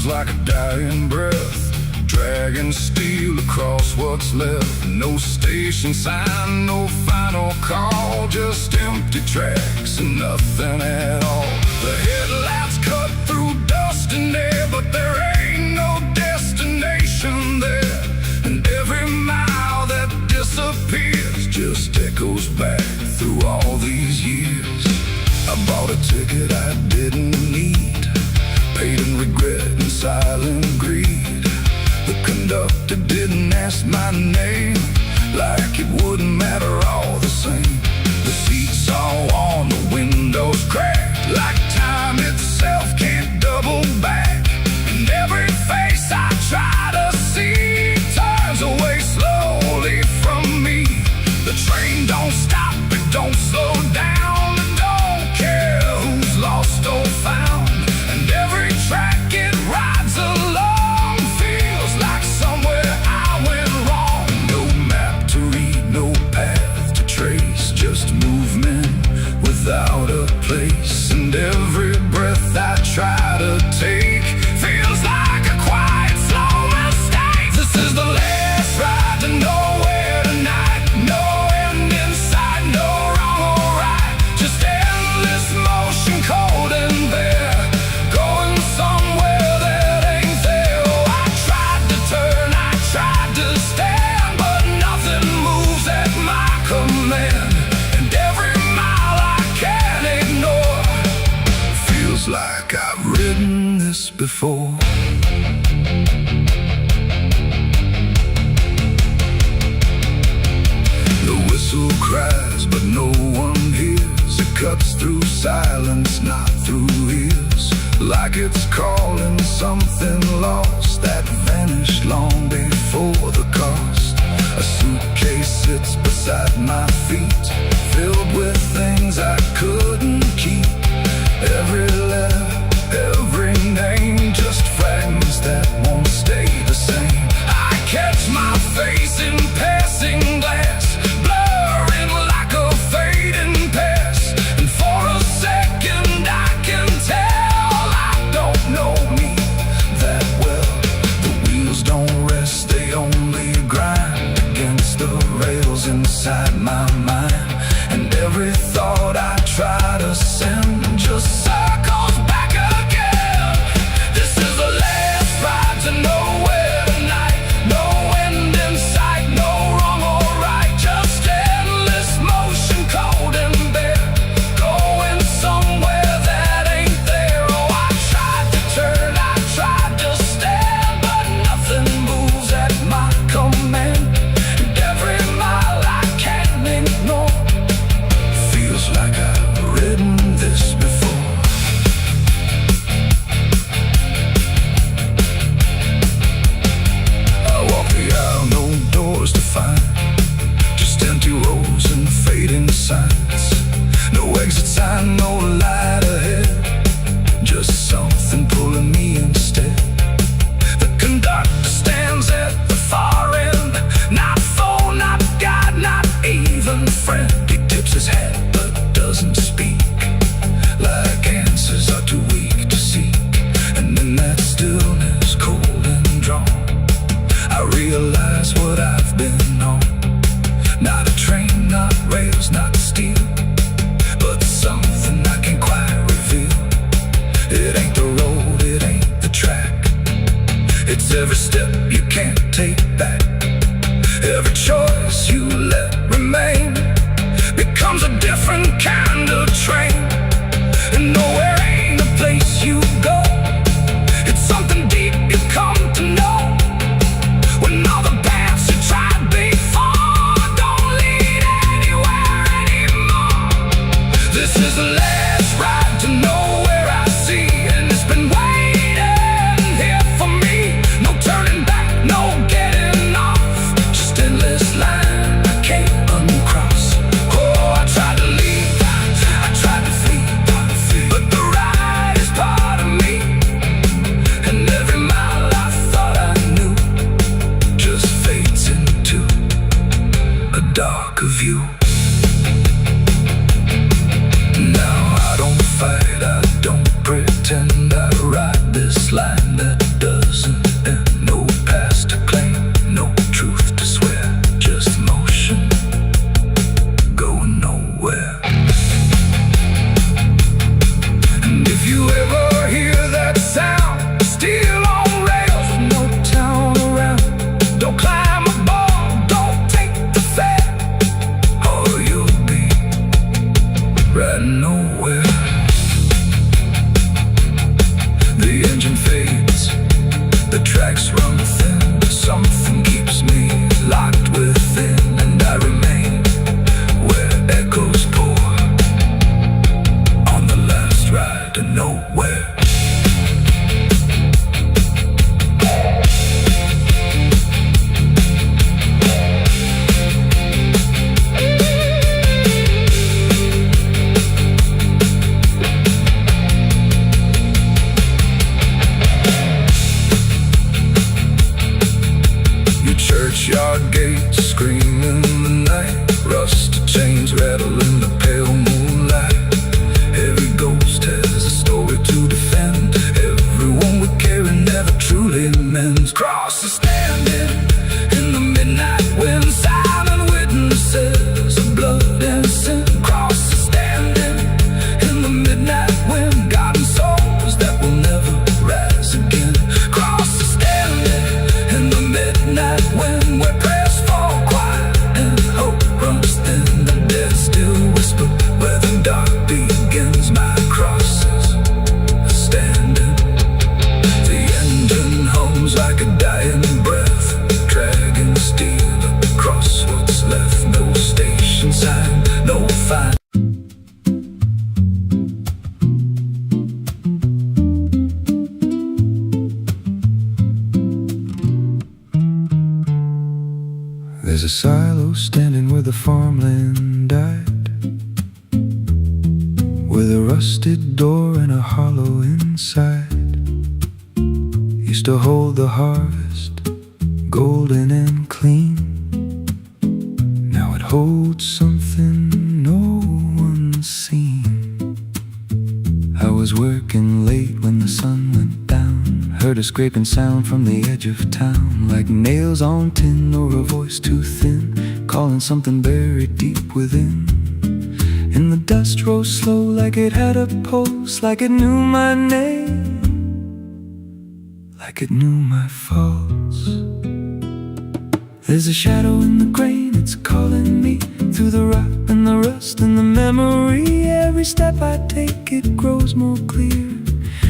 feels like a dying breath, dragging steel across what's left. No station sign, no final call, just empty tracks and nothing at all. The headlights cut through dust and air, but there ain't no destination there. And every mile that disappears just echoes back through all these years. I bought a ticket I didn't need, paid in regret and silent greed. The conductor didn't ask my name, like it wouldn't matter all the same. The seats all on, the windows cracked, like time itself can't double back. And every face I try to see turns away slowly from me. The train don't stop, it don't slow down, it don't care who's lost or found. And every track it rides along feels like somewhere I went wrong. No map to read, no path to trace, just movement without a place. And every breath I try to take feels like a quiet, slow mistake. This is the last ride to nowhere tonight. No end in sight, no wrong or right, just endless motion, cold and bare, going somewhere that ain't there. Oh, I tried to turn, I tried to stand, but nothing moves at my command. And every mile I can't ignore feels like I've ridden this before. The whistle cries, but no one hears. It cuts through silence, not through ears, like it's calling something lost that vanished long before the cost. A suitcase sits beside my feet, filled with things I couldn't keep. Every letter, every name, just fragments that won't stay the same. I catch my face in passing glass, blurring like a fading past. And for a second I can tell I don't know me that well. The wheels don't rest, they only grind against the rails inside my mind. And every thought I try to send just circles back again. This is the last ride to nowhere tonight. No end in sight, no wrong or right, just endless motion, cold and bare, going somewhere that ain't there. Oh, I tried to turn, I tried to stand, but nothing moves at my command. And every mile I can't ignore feels like I've ridden this before. I walk the aisle, no doors to find, just empty rows and fading signs. No exit sign, no light ahead, just something pulling me instead. The conductor stands at the far end, not foe, not guide, not even friend. He tips his hat but doesn't speak, like answers are too weak to seek. And in that stillness, cold and drawn, I realize what I've been on. Not a train, not rails, not steel, but something I can't quite reveal. It ain't the road, it ain't the track, it's every step you can't take back. Every choice you let remain becomes a different kind of train. And nowhere ain't a place you go, it's something deep you come to know. When all the paths you tried before don't lead anywhere anymore. This is the last ride to nowhere I see, and it's been waiting here for me. No turning back, no getting off, just endless line I can't uncross. Oh, I tried to leave, I tried to flee, but the ride is part of me. And every mile I thought I knew just fades into a darker view. Now I don't fight, I don't pretend, I ride this line that crosses standing in the midnight wind, silent witnesses of blood and sin. Crosses standing in the midnight wind, guiding souls that will never rise again. Crosses standing in the midnight wind, where prayers fall quiet and hope runs thin. The dead still whisper where the dark begins. My crosses are standing. The engine hums like a dying breath, dragging steel across what's left. No station sign, no fine. There's a silo standing where the farmland died, with a rusted door and a hollow inside. Used to hold the harvest, golden and clean. Now it holds something no one's seen. I was working late when the sun went down, heard a scraping sound from the edge of town, like nails on tin or a voice too thin, calling something buried deep within. And the dust rose slow like it had a pulse, like it knew my name, like it knew my faults. There's a shadow in the grain, it's calling me through the rot and the rust and the memory. Every step I take, it grows more clear,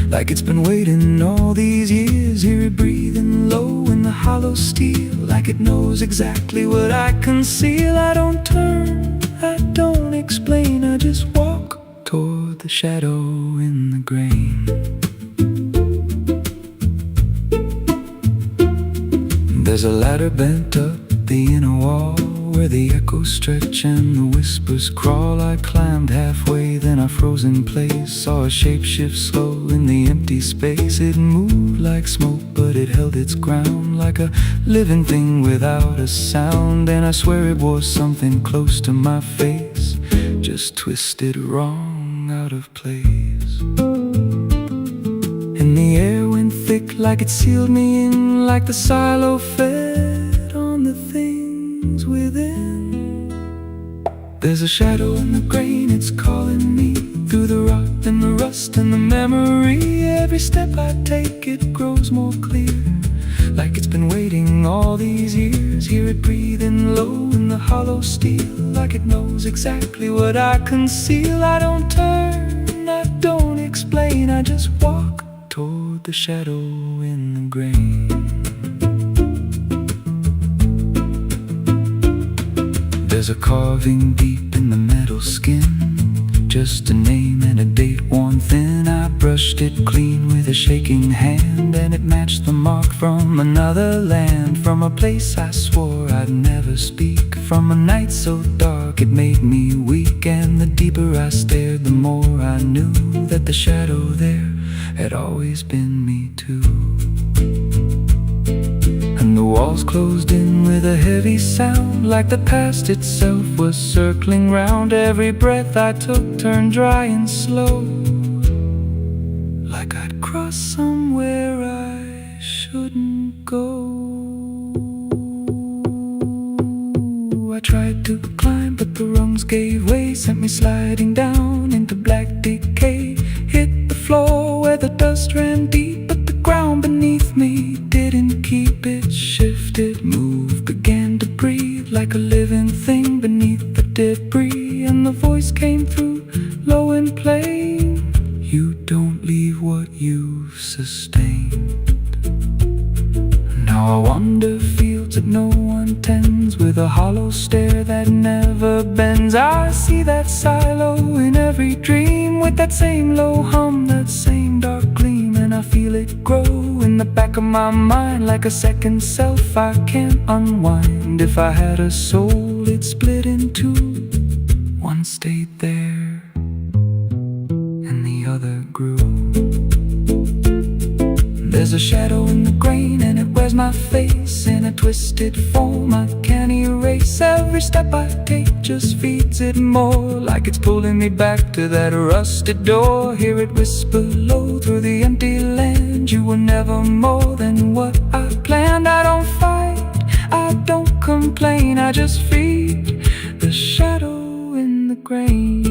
like it's been waiting all these years. Hear it breathing low in the hollow steel, like it knows exactly what I conceal. I don't turn, I don't explain, I just walk toward the shadow in the grain. There's a ladder bent up the inner wall, where the echoes stretch and the whispers crawl. I climbed halfway, then I froze in place, saw a shape shift slow in the empty space. It moved like smoke, but it held its ground, like a living thing without a sound. And I swear it was something close to my face, just twisted wrong, out of place. And the air went thick, like it sealed me in, like the silo fed on the things within. There's a shadow in the grain, it's calling me through the rot and the rust and the memory. Every step I take, it grows more clear, like it's been waiting all these years. Hear it breathing low in the hollow steel, like it knows exactly what I conceal. I don't turn, I don't explain, I just walk toward the shadow in the grain. There's a carving deep in the metal skin, just a name and a date worn thin. I brushed it clean with a shaking hand, and it matched the mark from another land, from a place I swore I'd never speak, from a night so dark it made me weak. And the deeper I stared, the more I knew that the shadow there had always been me too. And the walls closed in with a heavy sound, like the past itself was circling round. Every breath I took turned dry and slow, like I'd crossed somewhere I shouldn't go. I tried to climb, but the rungs gave way, sent me sliding down into black decay. Hit the floor where the dust ran deep, but the ground beneath me didn't keep. It shifted, moved, began to breathe, like a living thing beneath the debris. And the voice came through, low and plain: you don't leave what you've sustained. Now I wander fields that no one tends, with a hollow stare that never bends. I see that silo in every dream, with that same low hum, that same dark gleam. And I feel it grow in the back of my mind, like a second self I can't unwind. If I had a soul, it'd split in two. One stayed there, and the other grew. There's a shadow in the grain and it wears my face in a twisted form I can't erase. Every step I take just feeds it more, like it's pulling me back to that rusted door. Hear it whisper low through the empty land, you were never more than what I planned. I don't fight, I don't complain, I just feed the shadow in the grain.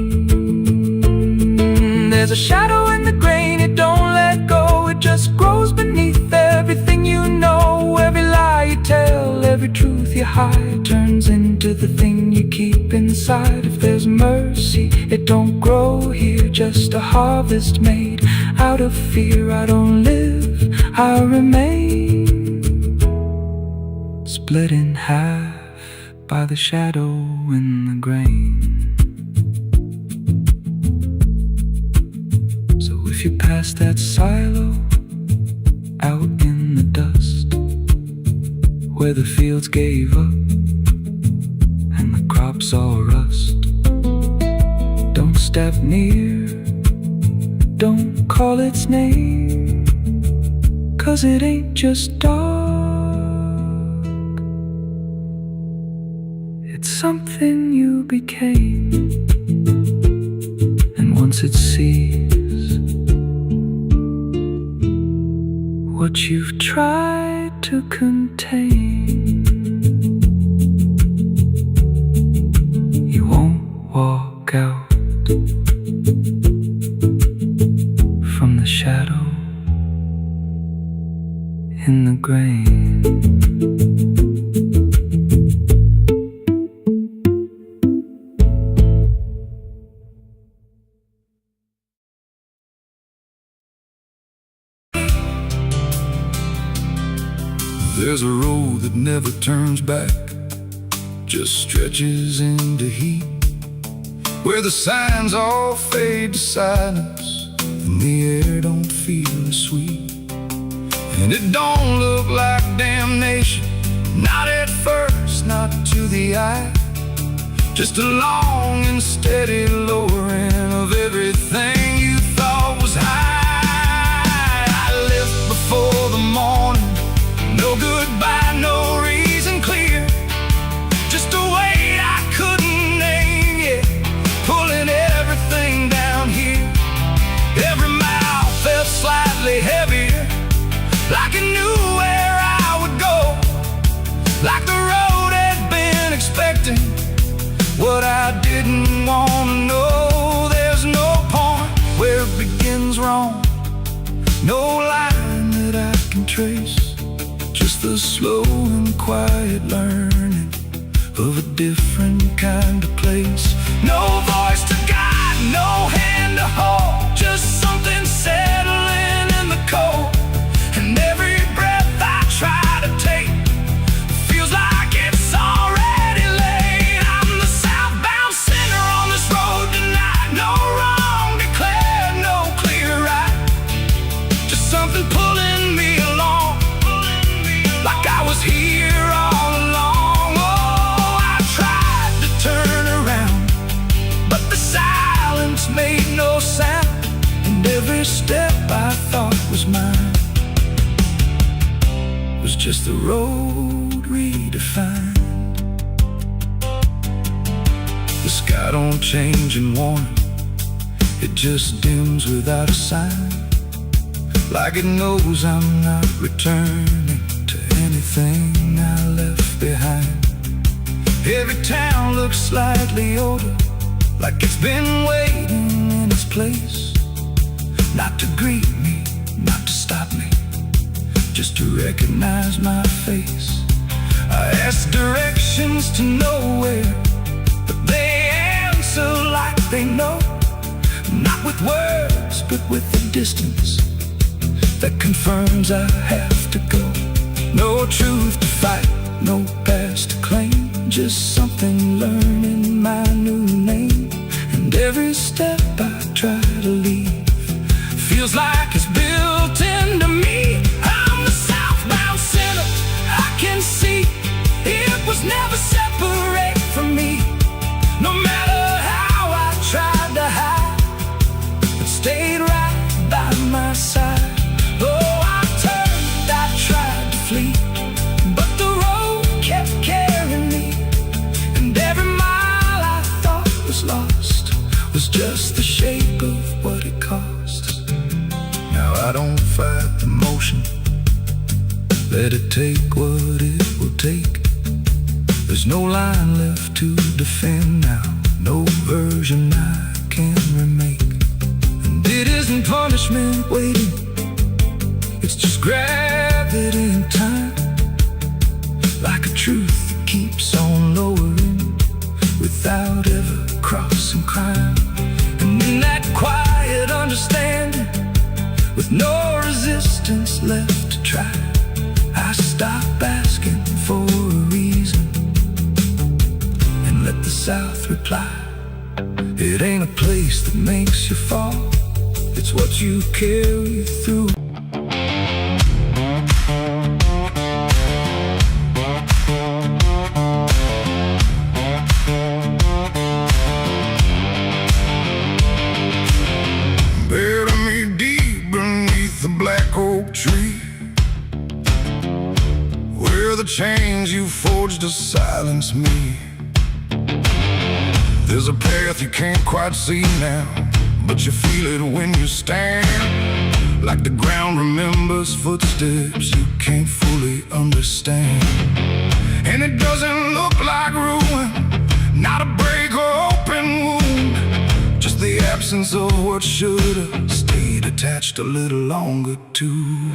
There's a shadow in the grain, it don't let go, it just grows beneath everything you know. Every lie you tell, every truth you hide, turns into the thing you keep inside. If there's mercy, it don't grow here, just a harvest made out of fear. I don't live, I remain, split in half by the shadow in the grain. If you pass that silo out in the dust, where the fields gave up and the crops all rust, don't step near, don't call its name, 'cause it ain't just dark, it's something you became. And once it sees what you've tried to contain, you won't walk out from the shadow in the grain. There's a road that never turns back, just stretches into heat, where the signs all fade to silence and the air don't feel as sweet. And it don't look like damnation, not at first, not to the eye, just a long and steady lowering of everything you thought was high. I left before the morning, no goodbye, no reason clear, just a weight I couldn't name yet, pulling everything down here. Every mile felt slightly heavier, like it knew where I would go, like the road had been expecting what I didn't want to know. There's no point where it begins wrong, no line that I can trace, just the slow and quiet learning of a different kind of place. No voice to guide, no hand to hold, just something settling in the cold. And every breath I try to take feels like it's already late. I'm the southbound sinner on this road tonight, no wrong declared, no clear right, just something pulling me along, like I was here all along. Oh, I tried to turn around, but the silence made no sound, and every step I thought was mine was just the road redefined. The sky don't change in warning, it just dims without a sign, like it knows I'm not returning to anything I left behind. Every town looks slightly older, like it's been waiting in its place, not to greet me, not to stop me, just to recognize my face. I ask directions to nowhere, but they answer like they know, not with words, but with the distance that confirms I have to go. No truth to fight, no past to claim, just something learning my new name. And every step I try to leave feels like it's built into me. I'm the southbound sinner, I can see it was never separate from me. No matter how I tried to hide, it stayed right by my side. Oh, I turn Let it take what it will take. There's no line left to defend now, no version I can remake. And it isn't punishment waiting, it's just gravity in time, like a truth that keeps on lowering without ever crossing crime. And in that quiet understanding, with no resistance left to try, I stop asking for a reason and let the South reply. It ain't a place that makes you fall, it's what you carry through. Bury me deep beneath the black oak tree, where the chains you forged to silence me. There's a path you can't quite see now, but you feel it when you stand, like the ground remembers footsteps you can't fully understand. And it doesn't look like ruin, not a break or open wound, just the absence of what should've stayed attached a little longer too.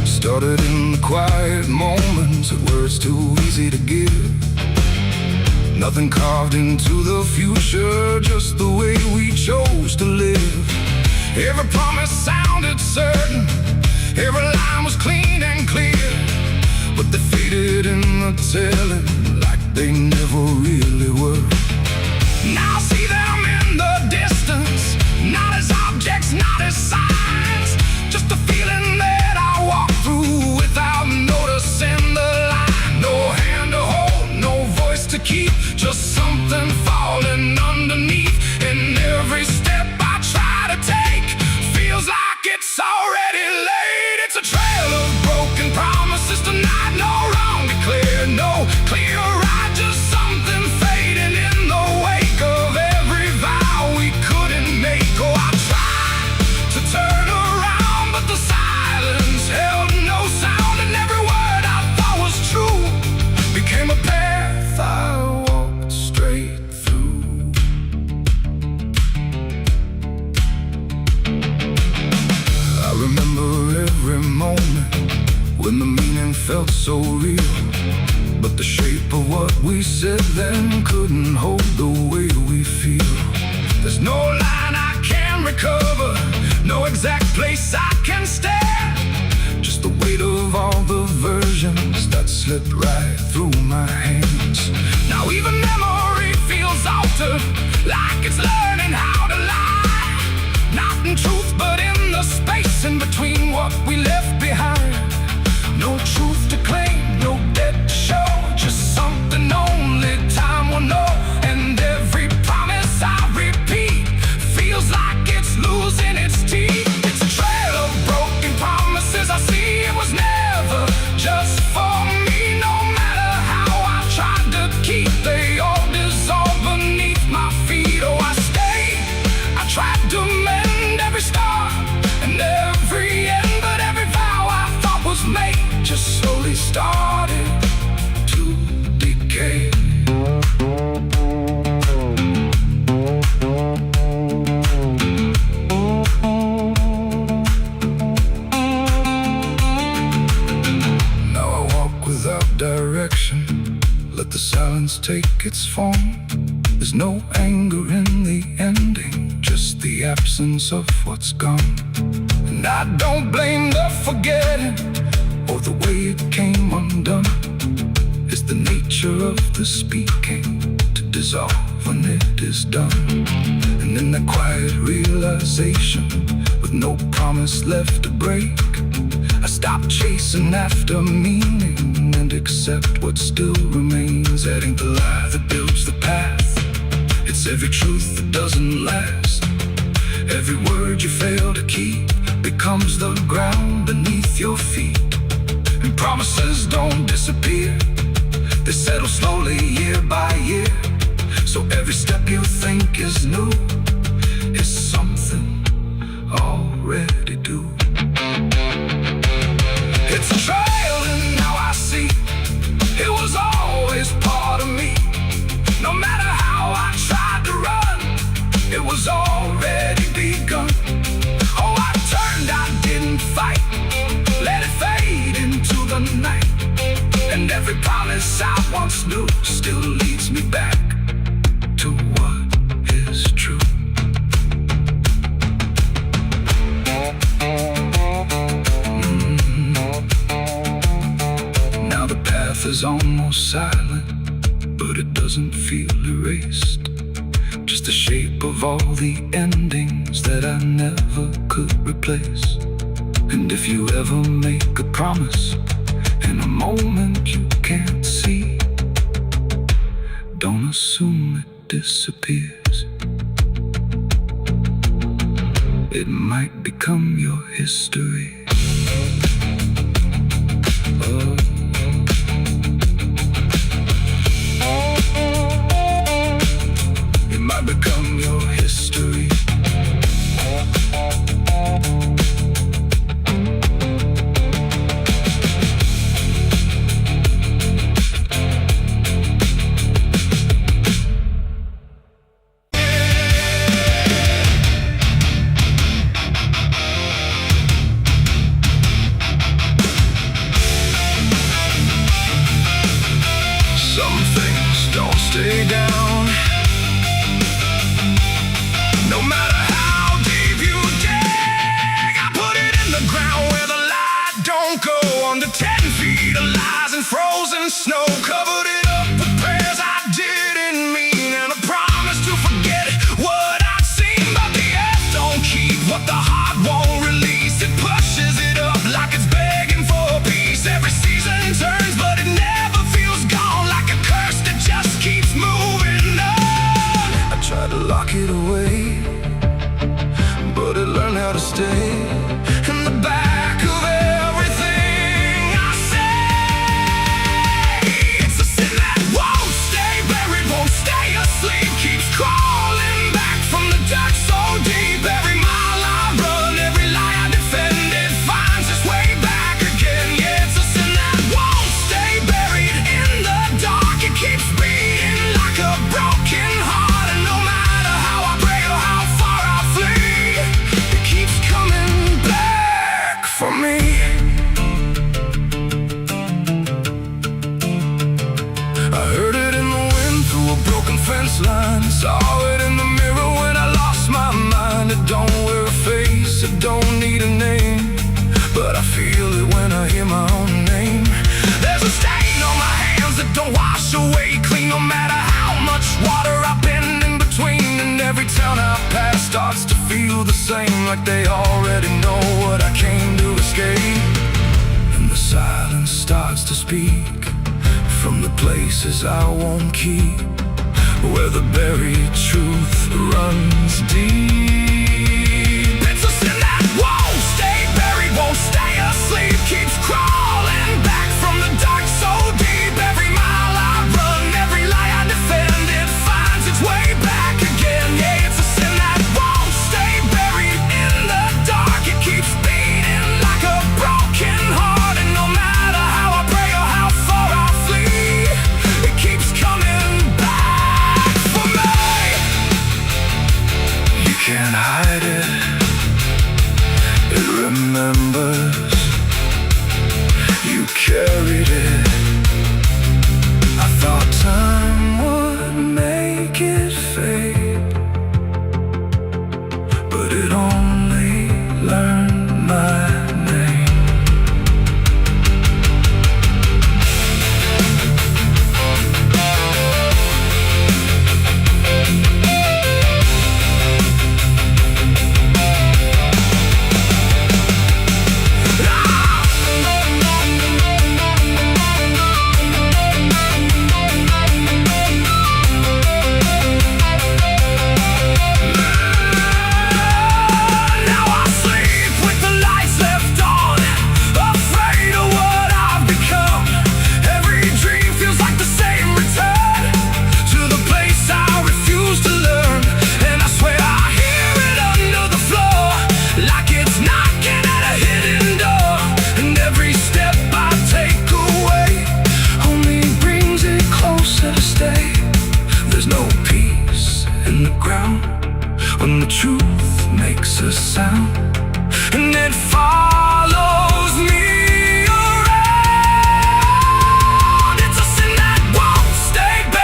Started in the quiet moments where it's too easy to give. Nothing carved into the future, just the way we chose to live. Every promise sounded certain, every line was clean and clear, but they faded in the telling like they never really were. Now I see them in the distance, not as objects, not as signs, just a feeling that I walk through without noticing the line. No hand to hold, no voice to keep, just something falling underneath. And every step I try to take feels like it's already late. It's a trail of broken promises tonight, no wrong declared, no clear right, just something fading in the wake of every vow we couldn't make. Oh, I tried to turn around, but the silence held no sound, and every word I thought was true became a path I walked straight through. I remember every moment when the meaning felt so real, but the shape of what we said then couldn't hold the way we feel. There's no line I can recover, no exact place I can stand, just the weight of all the versions that slipped right through my hands. Now even memory feels altered, like it's learning how to lie, not in truth but in the space in between what we left behind. No truth to claim, no debt to show, just something only time will know. And every promise I repeat feels like it's losing its teeth. It's a trail of broken promises I see, it was never just for me. No matter how I tried to keep, they all dissolve beneath my feet. Oh, I stayed, I tried to mend every star and every end, but every vow I thought was made just slowly started to decay. Now I walk without direction, let the silence take its form. There's no anger in the ending, just the absence of what's gone. And I don't blame the forgetting or the way it came undone. It's the nature of the speaking to dissolve when it is done. And in that quiet realization, with no promise left to break, I stop chasing after meaning and accept what still remains. Adding the lie that builds the path, it's every truth that doesn't last. Every word you fail to keep becomes the ground beneath your feet. And promises don't disappear, they settle slowly year by year. So every step you think is new is something still leads me back to what is true. Now the path is almost silent, but it doesn't feel erased. Just the shape of all the endings that I never could replace. And if you ever make a promise in a moment you can't see, don't assume it disappears. It might become your history. Oh. It might become your history. Some things don't stay down. No matter how deep you dig, I put it in the ground where the light don't go. Under 10 feet of lies and frozen snow, covered it up with prayers I didn't mean, and a promise to forget what I'd seen. But the earth don't keep what the heart won't release. It pushes it up like it's begging for peace. Every season turns, but it never feels gone. Like a curse that just keeps moving on. I tried to lock it away, but it learned how to stay in the back of everything I say. It's a sin that won't stay buried, won't stay asleep, keeps crawling back from the dark so deep. Every mile I run, every lie I defend, it finds its way back again. Yeah, it's a sin that won't stay buried in the dark. It keeps beating like a broken heart, and no matter how I pray or how far I flee, it keeps coming back for me. I heard it in the wind through a broken fence line, saw it in the mirror when I lost my mind. It don't wear a face, it don't need a name, but I feel it when I hear my own name. There's a stain on my hands that don't wash away clean, no matter how much water I've been in between. And every town I pass starts to feel the same, like they already know what I came to escape. And the silence starts to speak from the places I won't keep, where the buried truth runs deep. It's a sin that won't stay buried, won't stay asleep, keeps crawling back from the dark so deep. Every mile I run, every lie I defend, it finds its way back again. Yeah, it's a sin that won't stay buried in the dark. It keeps beating like a broken heart, and no matter how I pray or how far I flee, it keeps coming back for me. You can't hide it, it remembers. You carried it. I thought time would make it fade, but it only learned my name. when the truth makes a sound, and it follows me around. It's a sin that won't stay back.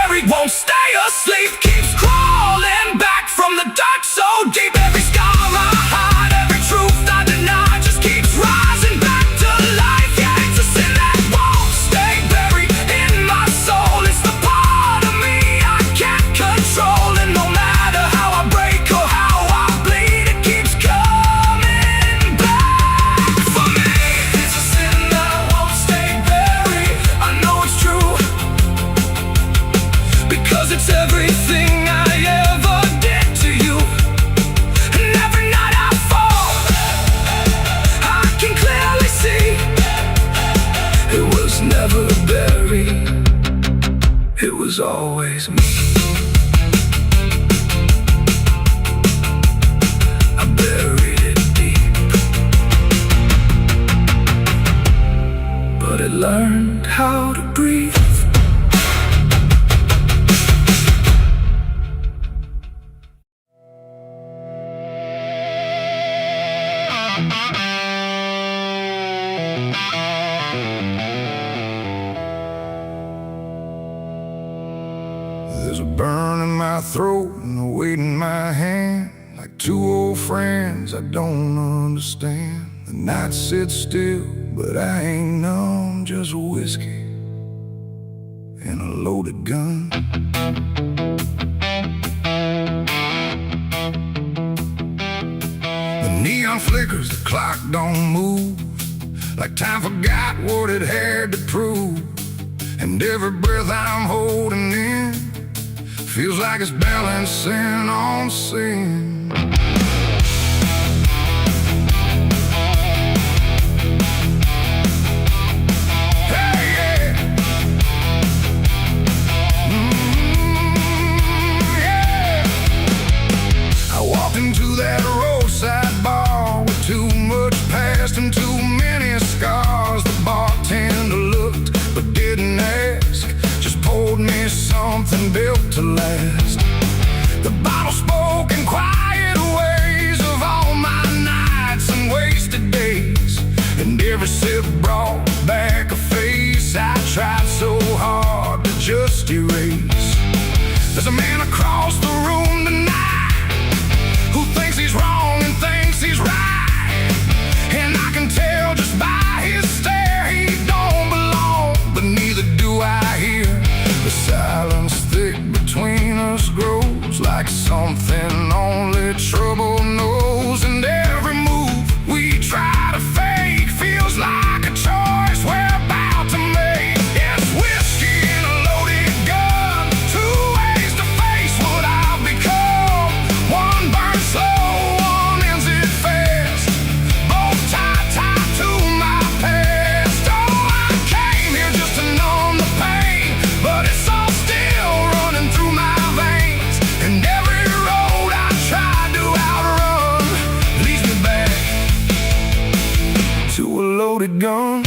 There's a burn in my throat and a weight in my hand, like two old friends I don't understand. The night sits still, but I ain't numb, just whiskey and a loaded gun. The neon flickers, the clock don't move, like time forgot what it had to prove. And every breath I'm holding in feels like it's balancing on sin. Hey, yeah. Yeah. I walked into that roadside bar with too much past and too many scars. The bartender looked but didn't ask, just poured me something built to last. The bottle spoke in quiet ways of all my nights and wasted days, and every sip brought back a face I tried so hard to just erase. There's a man across the room tonight who thinks he's wrong and thinks he's right, and I can tell just by his stare he don't belong, but neither do I here. The silence thick between us grows like something only trouble knows, and every move we try to fake feels like a choice we're about to make. It's whiskey and a loaded gun, two ways to face what I've become. One burns slow, one ends it fast, both tied to my past. Oh, I came here just to numb the pain, but it's all still running through my veins, and every road I try to outrun leads me back to a loaded gun.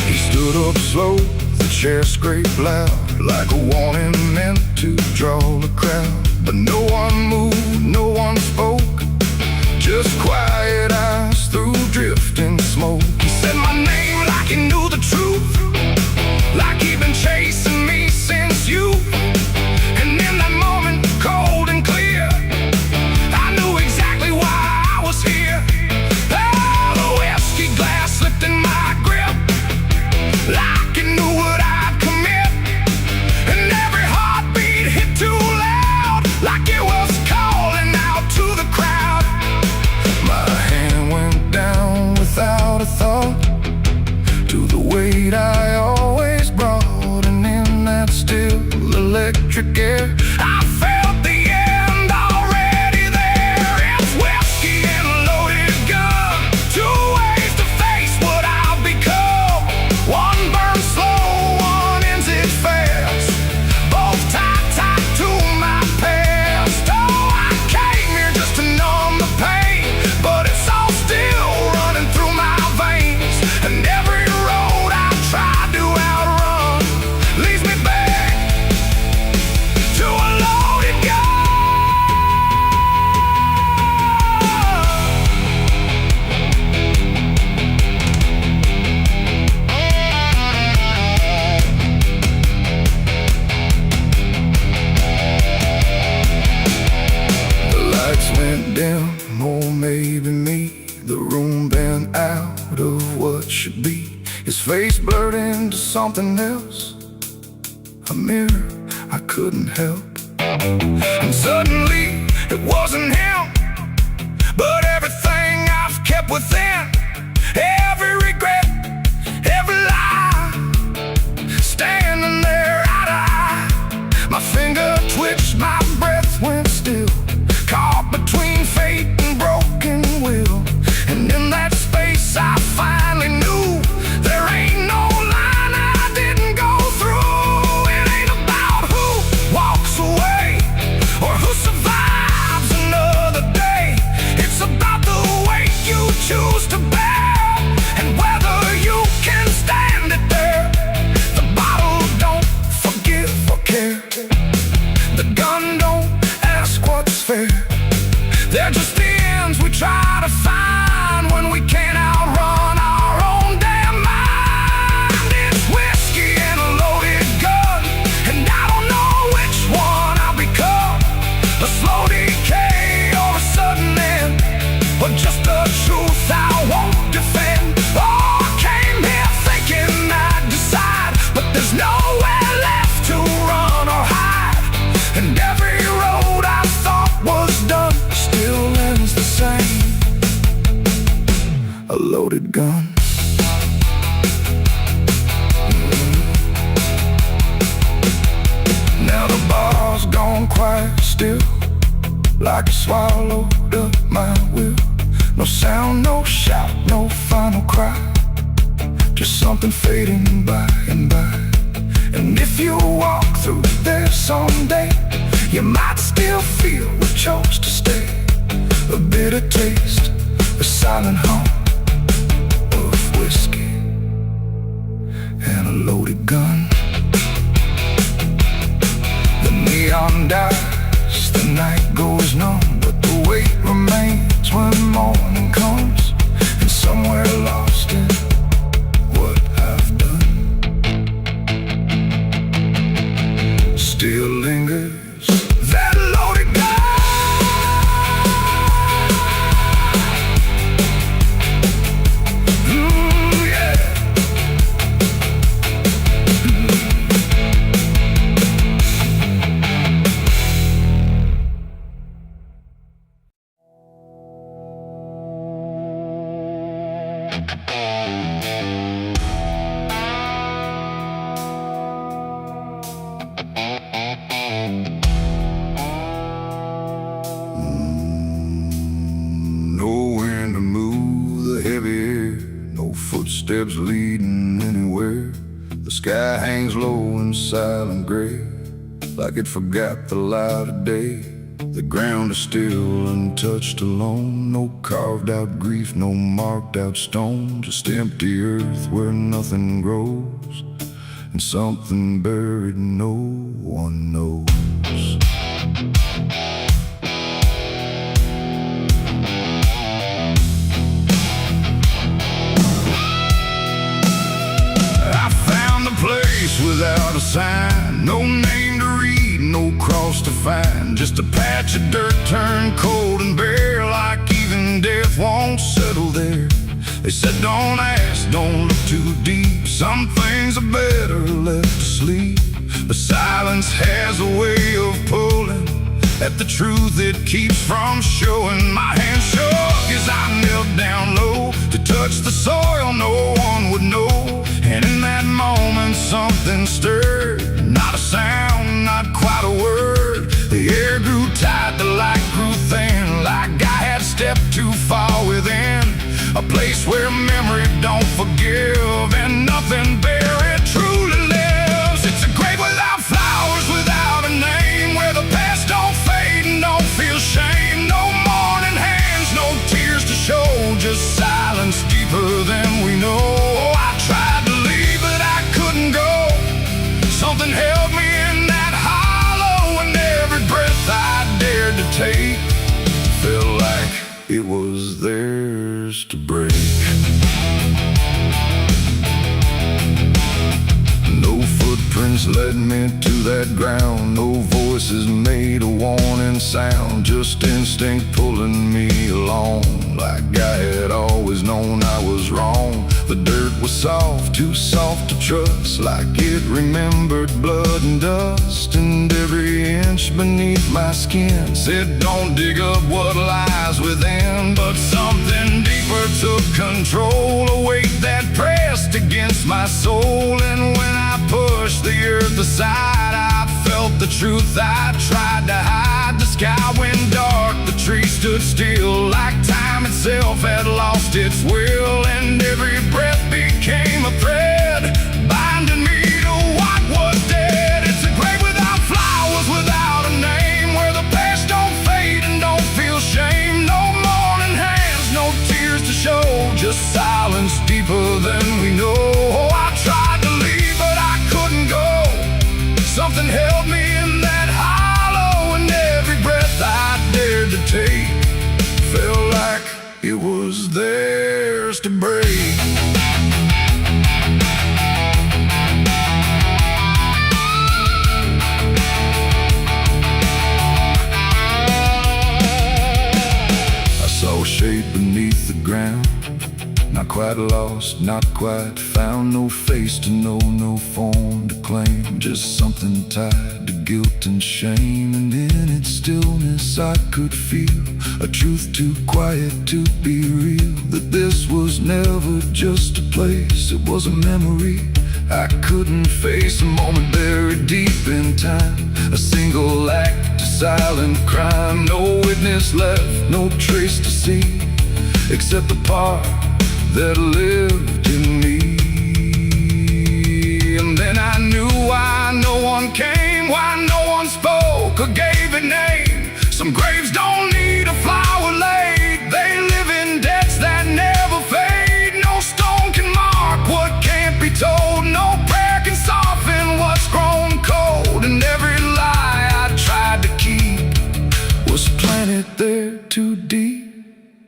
He stood up slow, the chair scraped loud, like a warning meant to draw the crowd. But no one moved, no one spoke, just quiet eyes through drifting smoke. He said my name like he knew the truth, like he'd been chasing me since youth. And in that moment, cold and clear, I knew exactly why I was here. Oh, the whiskey glass slipped in my grip, like it knew what I'd commit, and every heartbeat hit too loud, like it was calling out to the crowd. My hand went down without a thought to the weight I always brought, and in that still electric air I felt the end already there. It's whiskey and a loaded gun, two ways to face what I've become. One burns slow, one ends it fast, both tied to my past. Oh, I came here just to numb the pain, but it's all still running through my veins, and every road I try to outrun leads me back to a loaded gun. The lights went dim, or maybe me, the room bent out of what should be. His face blurred into something else, a mirror I couldn't help. And suddenly it wasn't him, but everything I've kept within, every regret, every lie, standing there eye to eye. My finger twitched, my breath went still, caught between fate and broken will. And in that space I finally knew there ain't no line I didn't go through. It ain't about who walks away or who survives another day. It's about the way you choose to be. try to find when we can't outrun our own damn mind. It's whiskey and a loaded gun, and I don't know which one I'll become. A slow decay or a sudden end, or just the truth I won't defend. Oh, I came here thinking I'd decide, but there's nowhere left to run or hide. And every road I thought was done still ends the same. A loaded gun. Now the bar's gone quiet still, like it swallowed up my will. No sound, no shout, no final cry, just something fading by and by. And if you walk through there someday, you might still feel we chose to stay. A bitter taste, a silent hum of whiskey and a loaded gun. The neon dies, the night goes numb, but the weight remains when morning comes. And somewhere lost in what I've done still lingers that loaded gun. Yeah. No wind to move the heavy air, no footsteps leading anywhere. The sky hangs low in silent gray, like it forgot the light of day. The ground is still untouched alone, no carved out grief, no marked out stone, just empty earth where nothing grows, and something buried no one knows. I found a place without a sign, no name to read, no cross to find, just a patch of dirt turned cold and bare, like even death won't settle there. They said don't ask, don't look too deep, some things are better left asleep. But silence has a way of pulling at the truth it keeps from showing. My hand shook as I knelt down low to touch the soil no one would know. And in that moment something stirred, not a sound, not quite a word. The air grew tight, the light grew thin, like I had stepped too far within a place where memory don't forgive and nothing buried truly lives. It's a grave without flowers, without a name, where the past don't fade and don't feel shame. No mourning hands, no tears to show, just silence deeper than we know. I tried to leave but I couldn't go, something held me in that hollow, and every breath I dared to take felt like it was theirs to break. No footprints led me to that ground, no voices made a warning sound, just instinct pulling me along, like I had always known I was wrong. The dirt was soft, too soft to trust, like it remembered blood and dust, and every inch beneath my skin said don't dig up what lies within. But something deeper took control, a weight that pressed against my soul, and when I pushed the earth aside, I felt the truth I tried to hide. The sky went dark, the trees stood still, like time itself had lost its will, and every breath became a thread binding me to what was dead. It's a grave without flowers, without a name, where the past don't fade and don't feel shame. No mourning hands, no tears to show, just silence deeper than we know. I tried to leave but I couldn't go, something held me in that hollow, and every breath I dared to take felt like quite lost, not quite found. No face to know, no form to claim. Just something tied to guilt and shame. And in its stillness I could feel a truth too quiet to be real. That this was never just a place, it was a memory I couldn't face. A moment buried deep in time, a single act of silent crime. No witness left, no trace to see, except the part that lived in me. And then I knew why no one came, why no one spoke or gave a name. Some graves don't need a flower laid, they live in debts that never fade. No stone can mark what can't be told, no prayer can soften what's grown cold. And every lie I tried to keep was planted there too deep.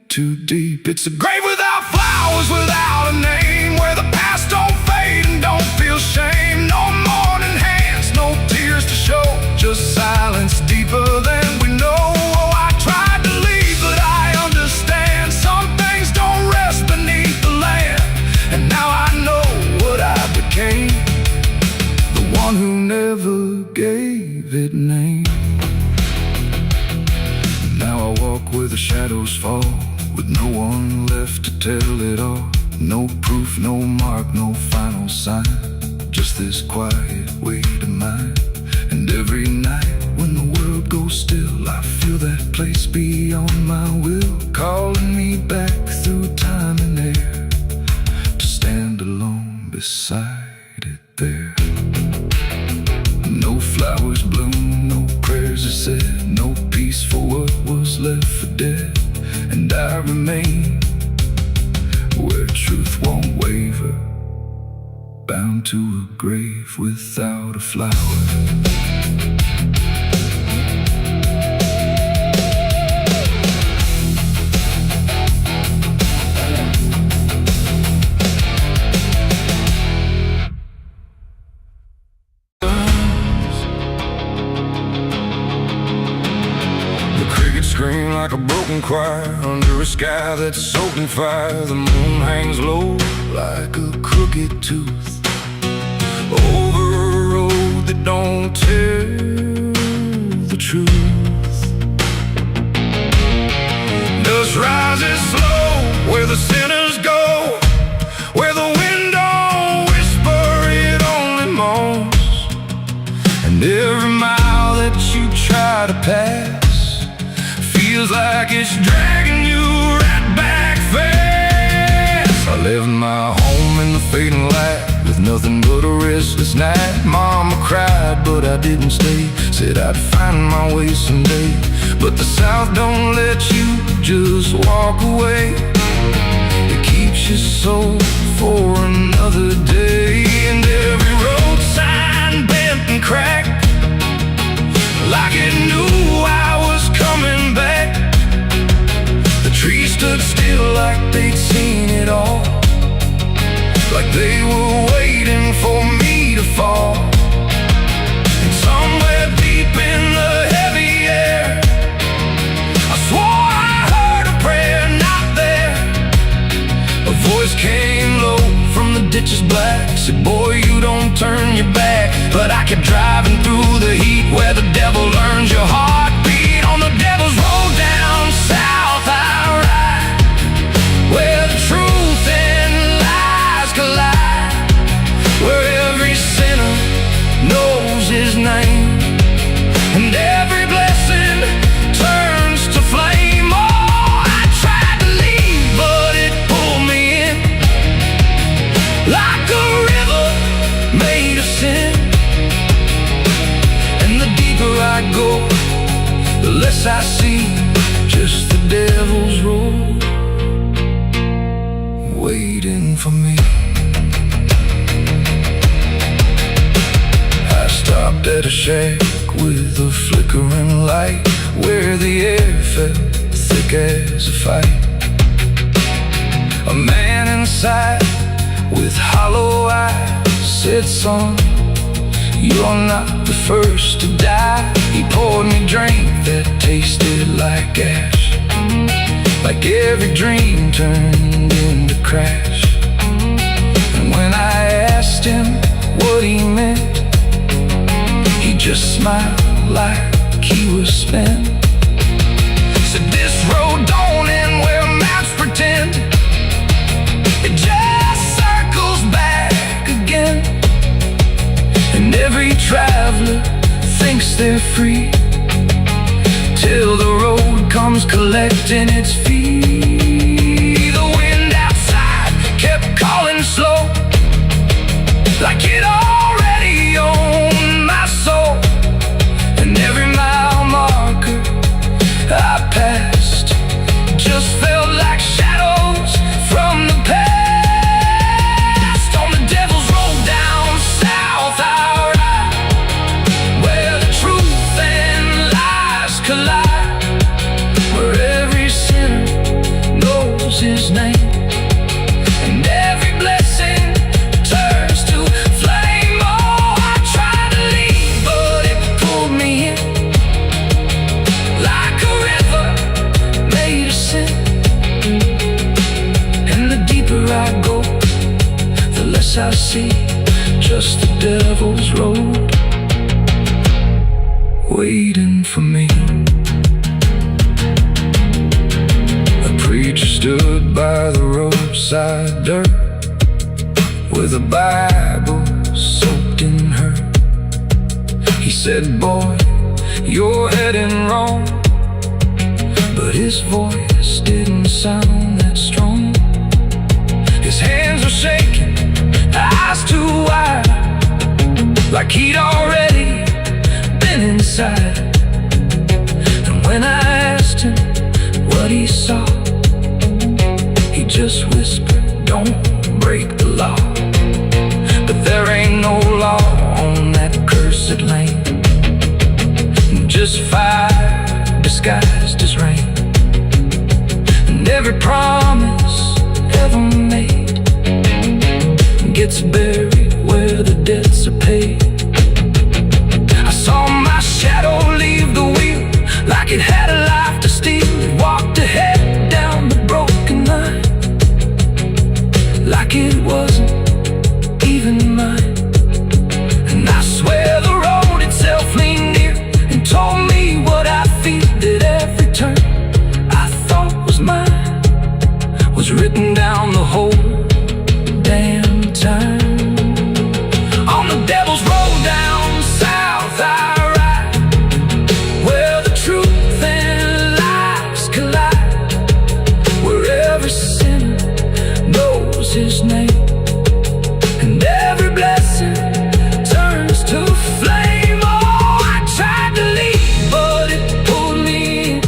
Too deep. It's a grave without flowers, without a name, where the past don't fade and don't feel shame. No mourning hands, no tears to show, just silence deeper than we know. Oh, I tried to leave, but I understand some things don't rest beneath the land. And now I know what I became, the one who never gave it name. Now I walk where the shadows fall, with no one left to tell it all. No proof, no mark, no final sign, just this quiet weight of mine. And every night when the world goes still, I feel that place beyond my will, calling me back through time and air, to stand alone beside it there. No flowers bloom, no prayers are said, no peace for what was left for dead. And I remain where truth won't waver, bound to a grave without a flower. Scream like a broken choir under a sky that's soaked in fire. The moon hangs low like a crooked tooth over a road that don't tell the truth. Dust rises slow where the sinners go, where the wind don't whisper, it only moans. And every mile that you try to pass feels like it's dragging you right back fast. I left my home in the fading light, with nothing but a restless night. Mama cried, but I didn't stay, said I'd find my way someday. But the South don't let you just walk away, it keeps you so for another day. And every road sign bent and cracked, like it knew I was coming back. The trees stood still like they'd seen it all, like they were waiting for me to fall. And somewhere deep in the heavy air, I swore I heard a prayer not there. A voice came low from the ditches black, said, boy, you don't turn your back. But I kept driving through the heat where the devil learns your heartbeat. On the devil's road down south I ride, where the truth and lies collide, where every sinner knows his name, and every blessing turns to flame. Oh, I tried to leave, but it pulled me in, like a river made of sin. And the deeper I go, the less I see, just the devil's road waiting for me. I stopped at a shack with a flickering light, where the air felt thick as a fight. A man inside with hollow eyes said, son, you're not the first to die. He poured me a drink that tasted like ash, like every dream turned into crash. him what he meant, he just smiled like he was spent. Said this road don't end where maps pretend, it just circles back again. And every traveler thinks they're free, till the road comes collecting its fee. The wind outside kept calling slow, like it already owned my soul. And every mile marker I passed just felt like shadows from the past. On the devil's road down south I ride, where the truth and lies collide, where every sinner knows his name, and every blessing turns to flame. Oh, I tried to leave, but it pulled me in, like a river made of sin. And the deeper I go, the less I see, just the devil's road waiting for me. A preacher stood by the roadside dirt, with a Bible soaked in her. He said, boy, you're heading wrong, but his voice didn't sound that strong. His hands were shaking, eyes too wide, like he'd already been inside. And when I asked him what he saw, he just whispered, don't break the law. But there ain't no law on that cursed land, just fire disguised as rain. And every promise ever made gets buried where the debts are paid. I saw my shadow leave the wheel, like it had a life to steal. It walked ahead down the broken line, like it wasn't even mine. And I swear the road itself leaned near and told me what I feel, that every turn I thought was mine was written down the whole damn time. On the devil's road down south I ride, where the truth and lies collide, where every sinner knows his name, and every blessing turns to flame. Oh, I tried to leave, but it pulled me in,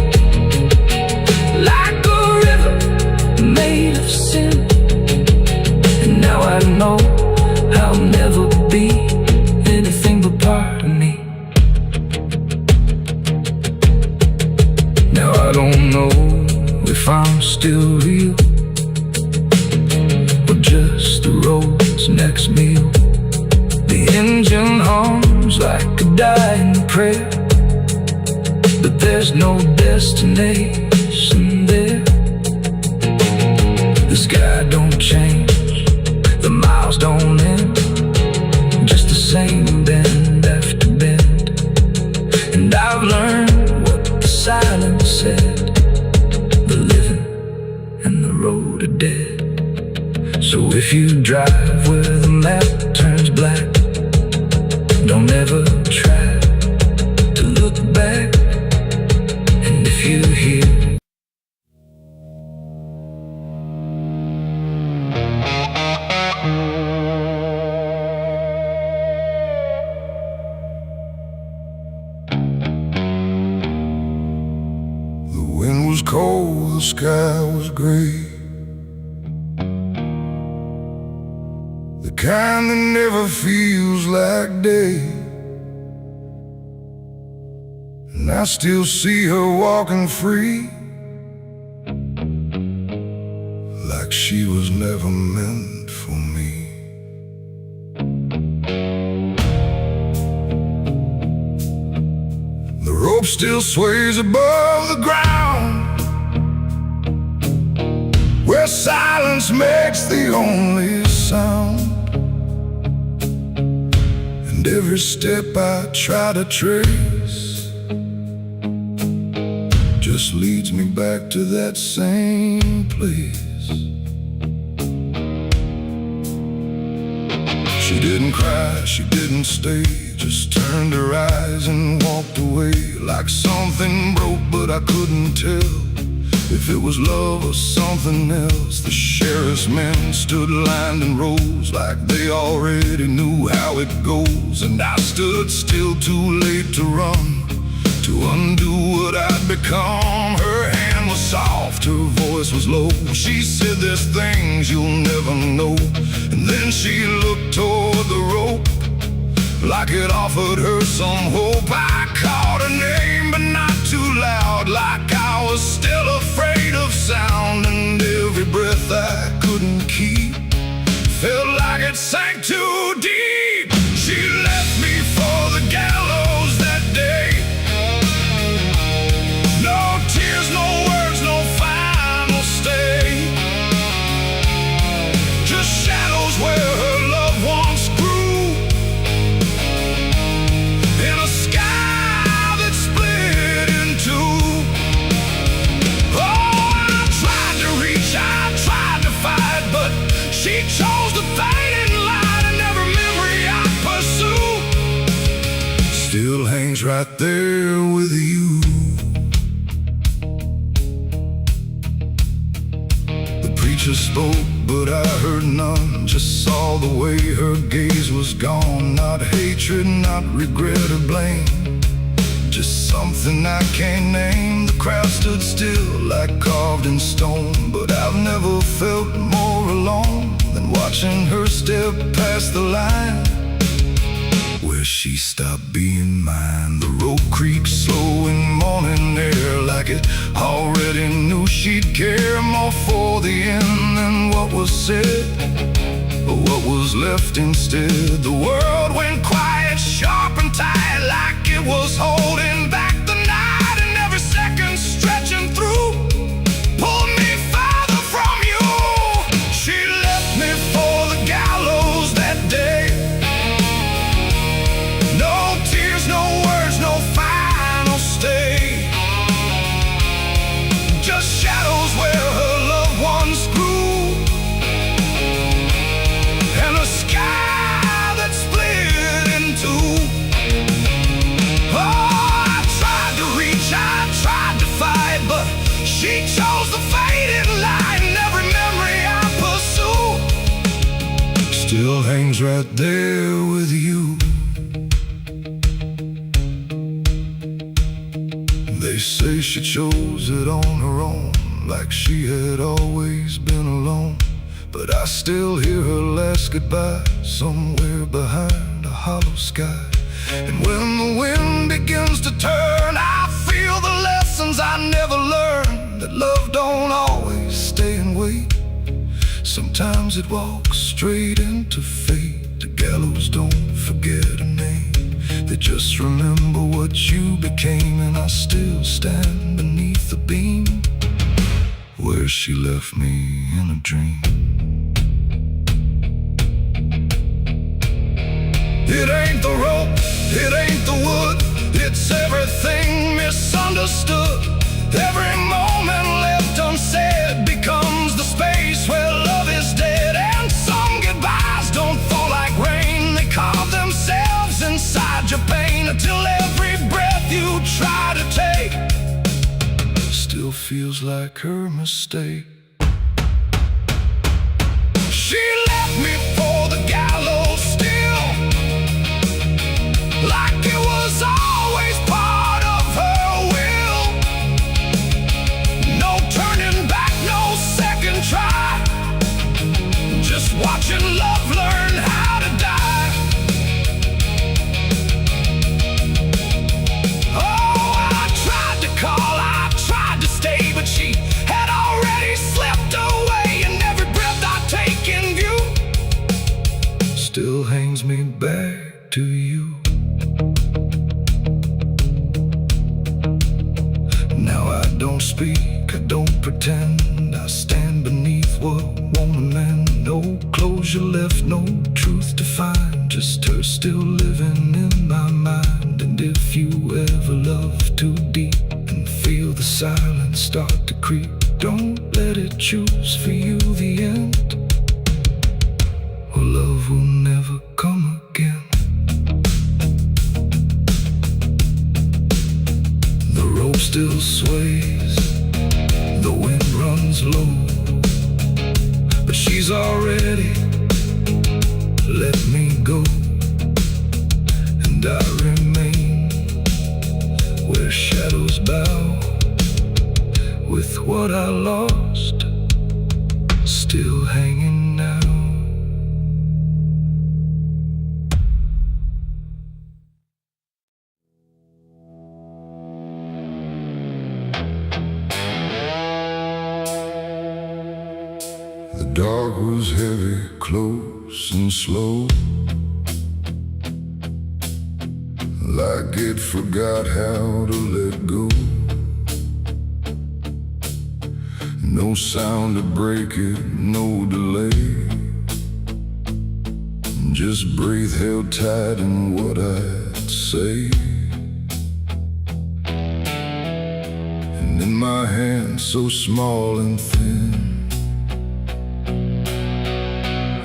like a river made of sin. And now I know I'll never be anything but part of me. Now I don't know if I'm still real, or just the road's next meal. The engine hums like a dying prayer, but there's no destination there. The sky don't change, the miles don't end, just the same bend after bend. And I've learned what the silence said, the living and the road are dead. So if you drive where the map turns black, don't ever try to look back. And if you hear the wind was cold, the sky was gray, the kind that never feels like day. And I still see her walking free, like she was never meant for me. The rope still sways above the ground, where silence makes the only sound. every step I try to trace just leads me back to that same place. She didn't cry, she didn't stay, just turned her eyes and walked away. Like something broke, but I couldn't tell if it was love or something else. The sheriff's men stood lined in rows like they already knew how it goes. And I stood still, too late to run, to undo what I'd become. Her hand was soft, her voice was low. She said, there's things you'll never know. And then she looked toward the rope, like it offered her some hope. I called her name, but not too loud, like I was still afraid of sound. And every breath I couldn't keep felt like it sank too deep. She left me for the gallows that day. No tears, no words, no final stay, just shadows where her loved ones grew, in a sky that split in two. Oh, I tried to reach, I tried to fight, but she chose the fading light, and every memory I pursue still hangs right there with you. The preacher spoke, but I heard none, just saw the way her gaze was gone. Not hatred, not regret or blame, just something I can't name. The crowd stood still like carved in stone, but I've never felt more alone than watching her step past the line where she stopped being mine. The road creaks slow in morning air, like it already knew she'd care more for the end than what was said, but what was left instead. The world went quiet, sharp and tight, like it was holding back the night, and every second stretching through pulled me farther from you. She left me for the gallows that day. No tears, no words, no final stay, just shadows where her loved ones grew, and a sky that split in two. Oh, I tried to reach, I tried to fight, but she chose the fading light, and every memory I pursue still hangs right there with you. They say she chose it on her own, like she had always been alone. But I still hear her last goodbye somewhere behind a hollow sky. And when the wind begins to turn, I feel the lessons I never learned, that love don't always stay and wait. Sometimes it walks straight into fate. The gallows don't forget a name, they just remember what you became. And I still stand beneath the beam where she left me in a dream. It ain't the rope, it ain't the wood, it's everything misunderstood. Every moment left unsaid becomes the space where love is dead. And some goodbyes don't fall like rain, they carve themselves inside your pain, until every breath you try to take still feels like her mistake. She left me for the gallows still, like it was always part of her will. No turning back, no second try, just watching love learn how to die. Oh, I tried to call, I tried to stay, but she had already slipped away, and every breath I take in view still hangs me back to you. Now I don't speak, I don't pretend, I stand beneath what won't amend. No no closure left, no truth to find, just her still living in my mind. And if you ever love too deep and feel the silence start to creep, don't let it choose for you the end, or love will never come again. The rope still sways, the wind runs low, but she's already let me go. And I remain where shadows bow, with what I lost still hanging now. The dark was heavy, close and slow, like it forgot how to let go. No sound to break it, no delay, just breath held tight in what I'd say. And in my hand so small and thin,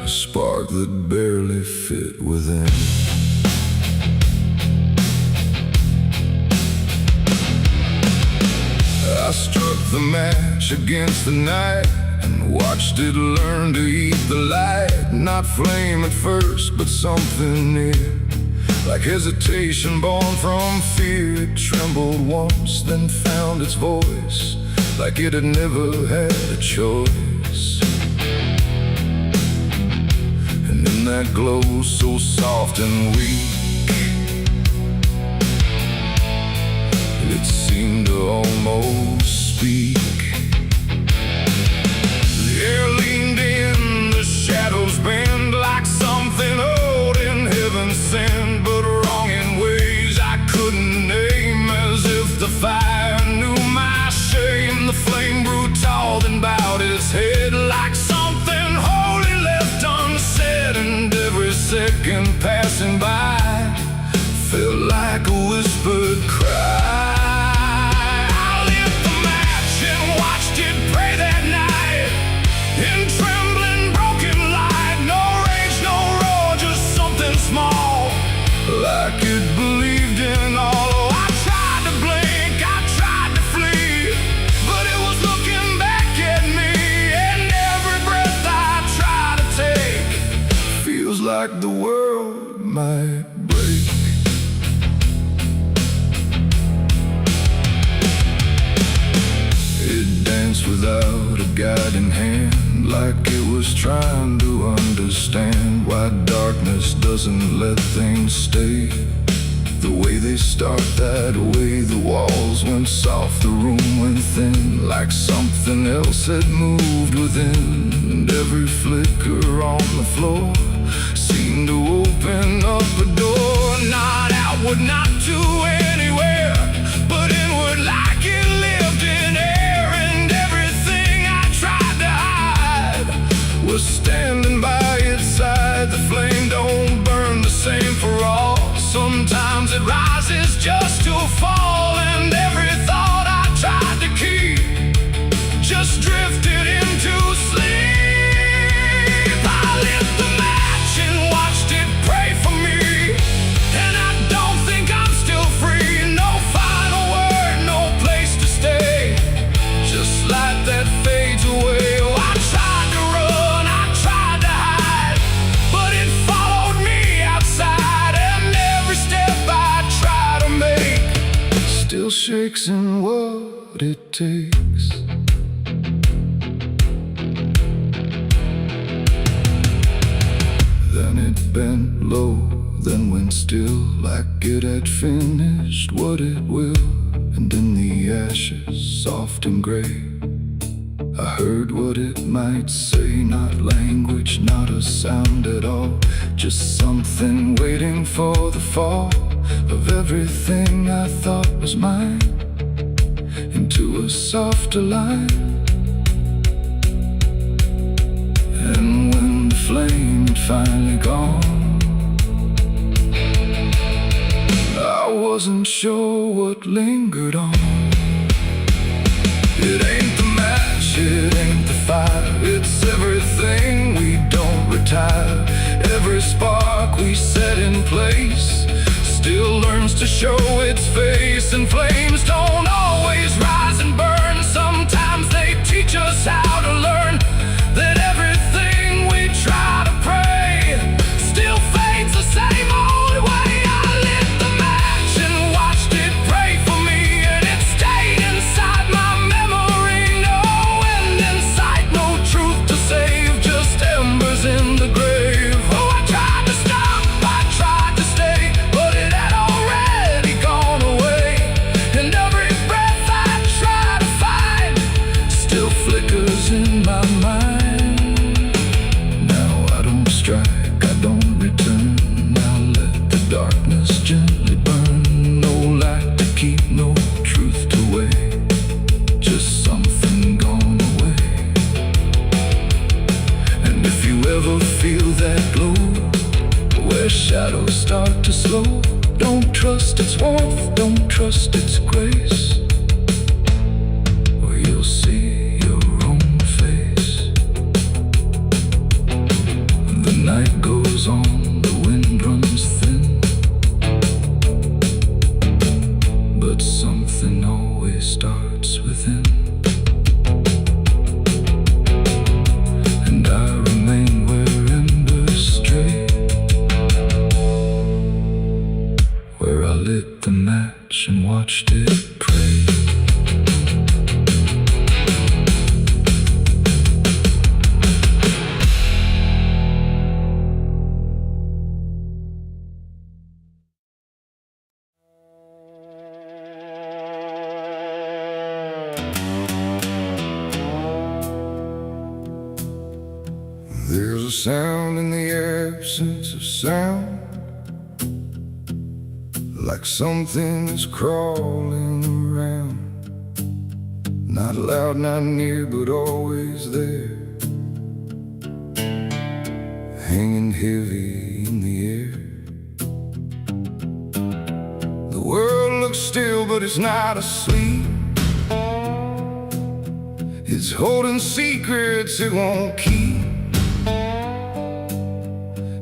a spark that barely fit within. I struck the match against the night and watched it learn to eat the light. Not flame at first, but something near, like hesitation born from fear. It trembled once, then found its voice, like it had never had a choice. And in that glow so soft and weak, it seemed to almost speak. The air leaned in, the shadows bend, like something old in heaven sent, but wrong in ways I couldn't name. As if the fire knew my shame, the flame grew tall, then bowed its head, like something holy left unsaid. And every second passing by felt like a whispered cry. Like it believed in all. Oh, I tried to blink, I tried to flee, but it was looking back at me. And every breath I try to take feels like the world might break. It danced without a guiding hand, like it was trying to understand why darkness doesn't let things stay the way they start. That way the walls went soft, the room went thin, like something else had moved within. And every flicker on the floor seemed to open up a door, not outward, not to anywhere, but inward, like it lived in air. And everything I tried to hide was standing by its side. The flame don't burn the same for all. Sometimes it rises just to fall. And every thought I tried to keep just drifted into sleep. I lit the match and watched it pray for me, and I don't think I'm still free. No final word, no place to stay, just light that fades away. Oh, I tried to run, I tried to hide, but it followed me outside. And every step I try to make still shakes in what it takes. Then it bent low, then went still, like it had finished what it will. And in the ashes, soft and gray, I heard what it might say. Not language, not a sound at all, just something waiting for the fall of everything I thought was mine into a softer line. And when finally gone. I wasn't sure what lingered on. It ain't the match, it ain't the fire, it's everything we don't retire. Every spark we set in place still learns to show its face. And flames don't always rise and burn. Sometimes they teach us how to learn that everything we try to pray still fades the same old way. I lit the match and watched it pray for me, and it stayed inside my memory. No end in sight, no truth to save, just embers in the grave. Oh, I tried to stop, I tried to stay, but it had already gone away. And every breath I try to find still flickers in my mind. Now I don't strike, I don't return. Now let the darkness gently burn. No light to keep, no truth to weigh, just something gone away. And if you ever feel that glow where shadows start to slow, don't trust its warmth, don't trust its grace, or you'll see your own face. The night goes on, the wind runs thin, but something always starts within. And I remain where embers stray, where I lit the match and watched it pray. There's a sound in the absence of sound, like something is crawling around. Not loud, not near, but always there, hanging heavy in the air. The world looks still, but it's not asleep. It's holding secrets it won't keep.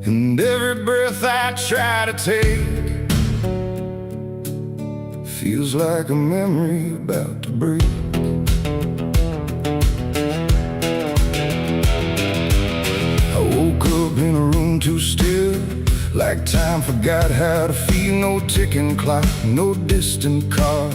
And every breath I try to take feels like a memory about to break. I woke up in a room too still, like time forgot how to feel. No ticking clock, no distant car,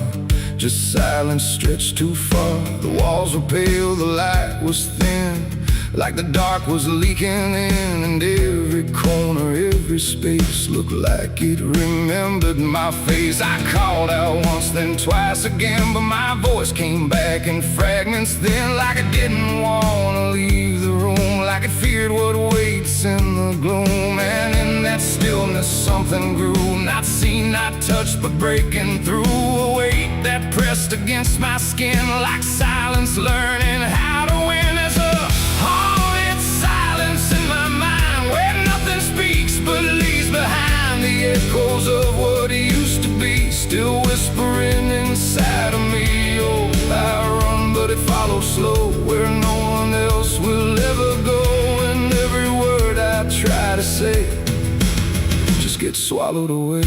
just silence stretched too far. The walls were pale, the light was thin, like the dark was leaking in. And every corner, every space looked like it remembered my face. I called out once, then twice again, but my voice came back in fragments then, like I didn't want to leave the room, like it feared what waits in the gloom. And in that stillness something grew, not seen, not touched, but breaking through. A weight that pressed against my skin, like silence learning how to win. As a haunted silence in my mind, where nothing speaks but leaves behind the echoes of what used to be, still whispering inside of me. Oh, I run, but it follows slow, where no one else will ever go. And every word I try to say just gets swallowed away.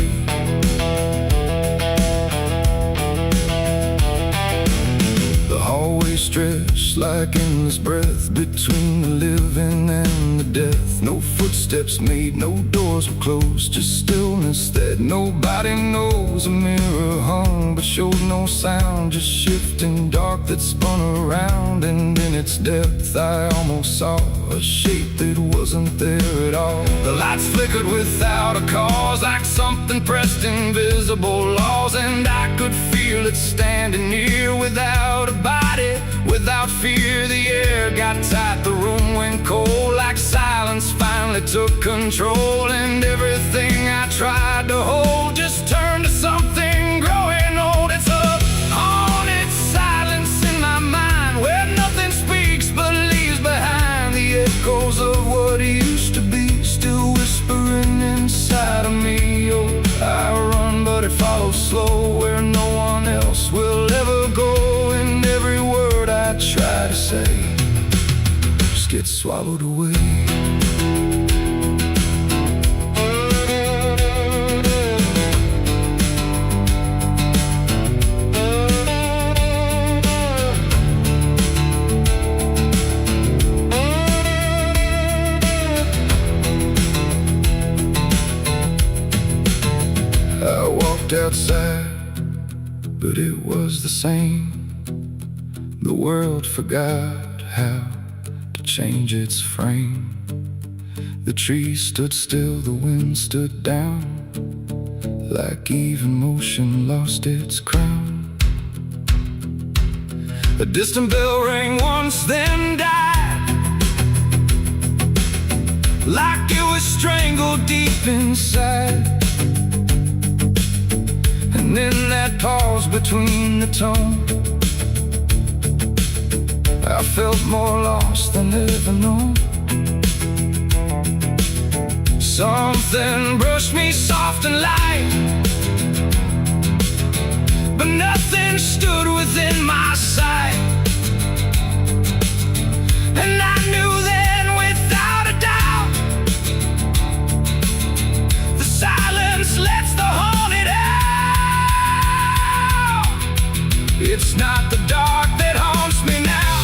Always stretched like endless breath between the living and the death. No footsteps made, no doors were closed, just stillness that nobody knows. A mirror hung but showed no sound, just shifting dark that spun around. And in its depth I almost saw a shape that wasn't there at all. The lights flickered without a cause, like something pressed invisible laws. And I could feel it standing near, without a body, without fear. The air got tight, the room went cold, like silence finally took control. And everything I tried to hold just turned to something growing old. It's a haunted silence in my mind, where nothing speaks but leaves behind the echoes of what used to be. gets swallowed away. I walked outside, but it was the same. The world forgot how to change its frame. The trees stood still, the wind stood down, like even motion lost its crown. A distant bell rang once, then died, like it was strangled deep inside. And in that pause between the tone, I felt more lost than ever known. Something brushed me soft and light, but nothing stood within my sight. And I knew then without a doubt, the silence lets the haunted out. It's not the dark that haunts me now,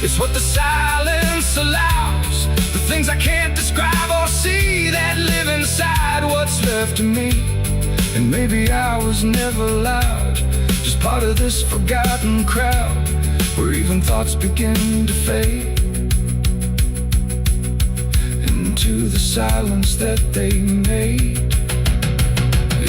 it's what the silence allows. The things I can't describe or see that live inside what's left of me. And maybe I was never loud, just part of this forgotten crowd, where even thoughts begin to fade into the silence that they made.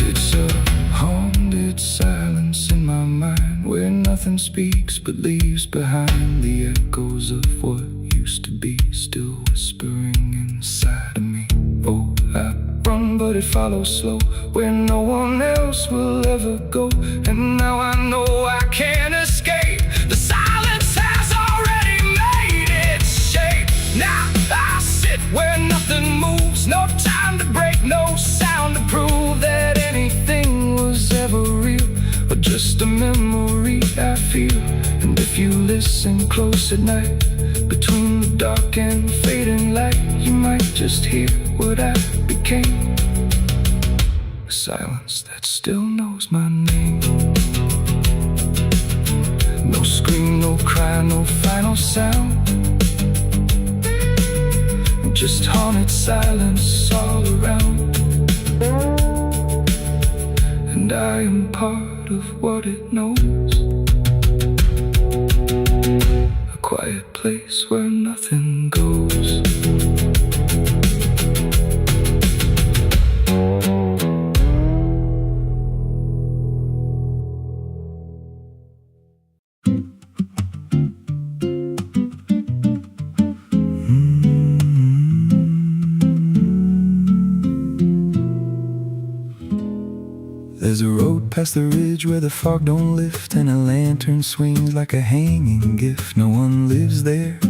It's a haunted silence in my mind, where nothing speaks but leaves behind the echoes of what used to be, still whispering inside of me. Oh, I run but it follows slow, where no one else will ever go. And now I know I can't escape, the silence has already made its shape. Now I sit where nothing moves, no time to break, no sound to prove that anything was ever real, or just a memory I feel. And if you listen close at night, between the dark and fading light, you might just hear what I became, a silence that still knows my name. No scream, no cry, no final sound, just haunted silence all around. And I am part of what it knows, a quiet place where nothing goes. There's a road past the ridge where the fog don't lift, and a lantern swings like a hanging gift. No one lives there,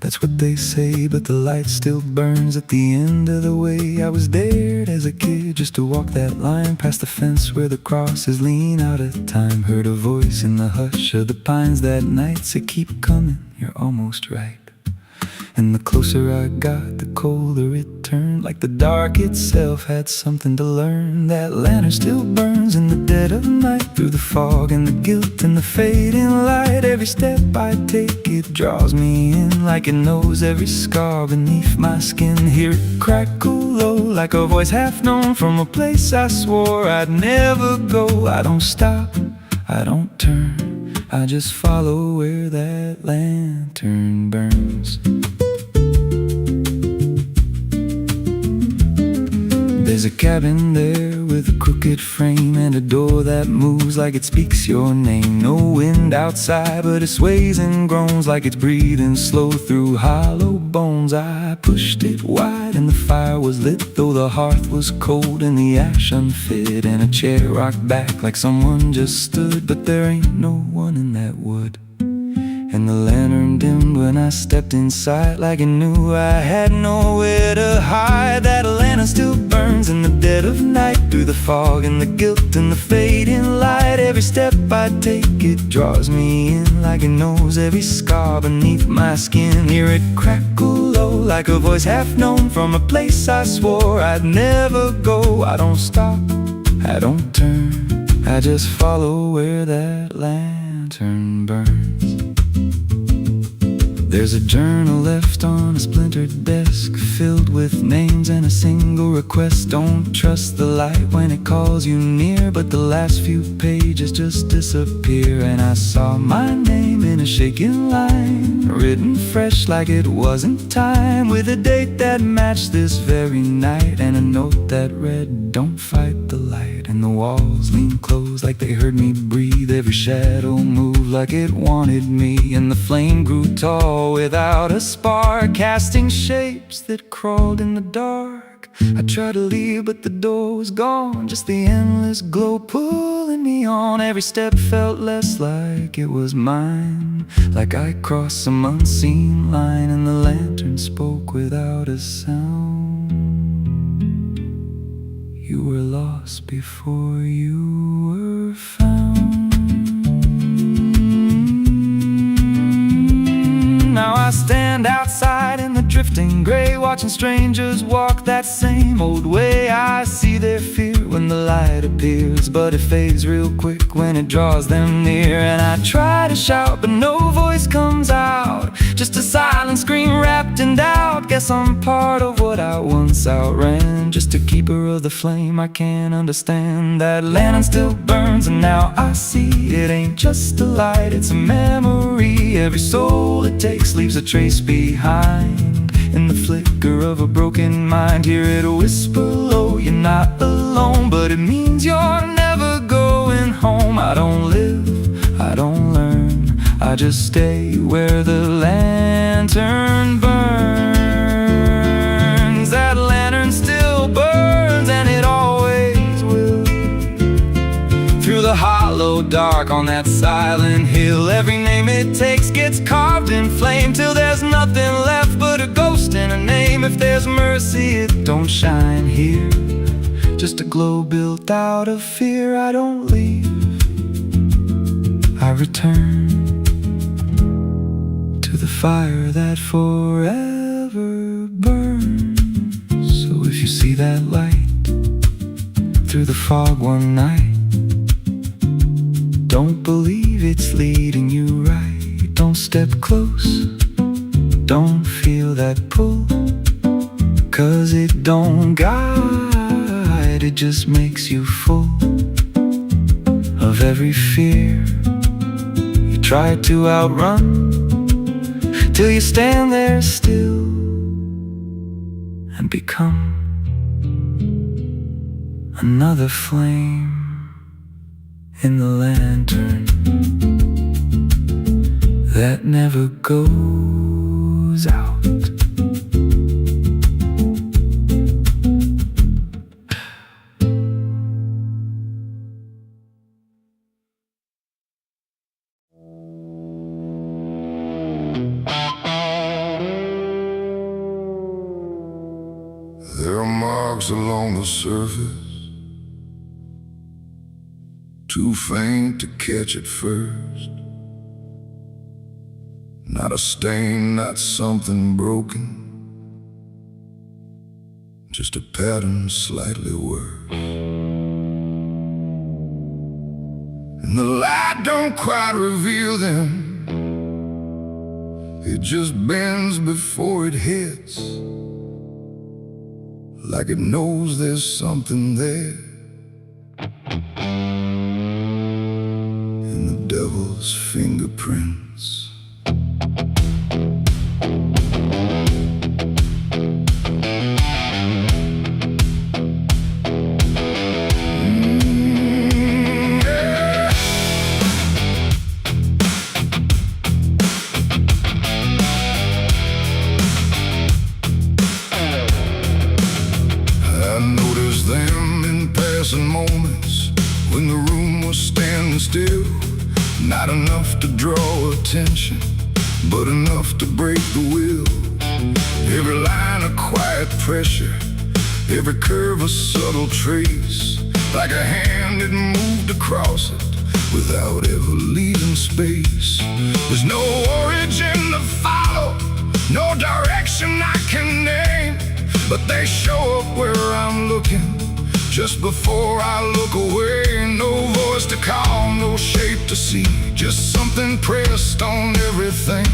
that's what they say, but the light still burns at the end of the way. I was dared as a kid just to walk that line, past the fence where the crosses lean out of time. Heard a voice in the hush of the pines that night say, keep coming, you're almost right. And the closer I got, the colder it turned, like the dark itself had something to learn. That lantern still burns in the dead of night, through the fog and the guilt and the fading light. Every step I take, it draws me in, like it knows every scar beneath my skin. Hear it crackle low, like a voice half known from a place I swore I'd never go. I don't stop, I don't turn, I just follow where that lantern burns. There's a cabin there with a crooked frame, and a door that moves like it speaks your name. No wind outside, but it sways and groans like it's breathing slow through hollow bones. I pushed it wide and the fire was lit, though the hearth was cold and the ash unfit. And a chair rocked back like someone just stood, but there ain't no one in that wood. And the lantern dimmed when I stepped inside, like it knew I had nowhere to hide. That lantern still burns in the dead of night, through the fog and the guilt and the fading light. Every step I take, it draws me in, like it knows every scar beneath my skin. Hear it crackle low, like a voice half known, from a place I swore I'd never go. I don't stop, I don't turn, I just follow where that lantern burns. There's a journal left on a splintered desk, filled with names and a single request. Don't trust the light when it calls you near, but the last few pages just disappear. And I saw my name in a shaking line, written fresh like it wasn't time, with a date that matched this very night, and a note that read, don't fight the light. And the walls leaned close like they heard me breathe, every shadow moved like it wanted me. And the flame grew tall without a spark, casting shapes that crawled in the dark. I tried to leave, but the door was gone, just the endless glow pulling me on. Every step felt less like it was mine, like I crossed some unseen line. And the lantern spoke without a sound. You were lost before you were found. Now I stand outside in the drifting gray, watching strangers walk that same old way. I see their fear when the light appears, but it fades real quick when it draws them near. And I try to shout, but no voice comes out, just a silent scream wrapped in doubt. Guess I'm part of what I once outran, just a keeper of the flame I can't understand. That lantern still burns, and now I see it ain't just a light, it's a memory. Every soul it takes leaves a trace behind, in the flicker of a broken mind. Hear it whisper low, you're not alone, but it means you're never going home. I don't live, I don't learn, I just stay where the lantern burns. That lantern still burns, and it always will. Through the hollow dark on that silent hill, every name it takes gets carved in flame, till there's nothing left but a ghost and a name. If there's mercy, it don't shine here, just a glow built out of fear. I don't leave, I return to the fire that forever burns. So if you see that light through the fog one night, don't believe it's leading you right. Don't step close, don't feel that pull, 'cause it don't guide, it just makes you full of every fear you try to outrun, till you stand there still and become another flame in the lantern that never goes out. There are marks along the surface, too faint to catch at first. Not a stain, not something broken, just a pattern slightly worse. And the light don't quite reveal them, it just bends before it hits, like it knows there's something there in the devil's fingerprints. Moments when the room was standing still, not enough to draw attention, but enough to break the will. Every line a quiet pressure, every curve a subtle trace, like a hand that moved across it without ever leaving space. There's no origin to follow, no direction I can name, but they show up where I'm looking, just before I look away. No voice to call, no shape to see, just something pressed on everything.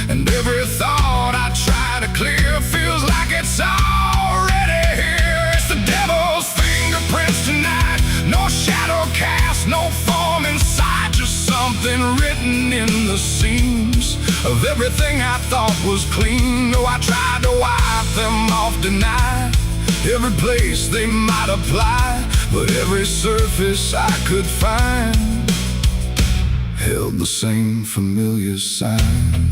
And every thought I try to clear feels like it's already here. It's the devil's fingerprints tonight, no shadow cast, no form inside, just something written in the seams of everything I thought was clean. No, I tried to wipe them off, deny every place they might apply, but every surface I could find held the same familiar sign.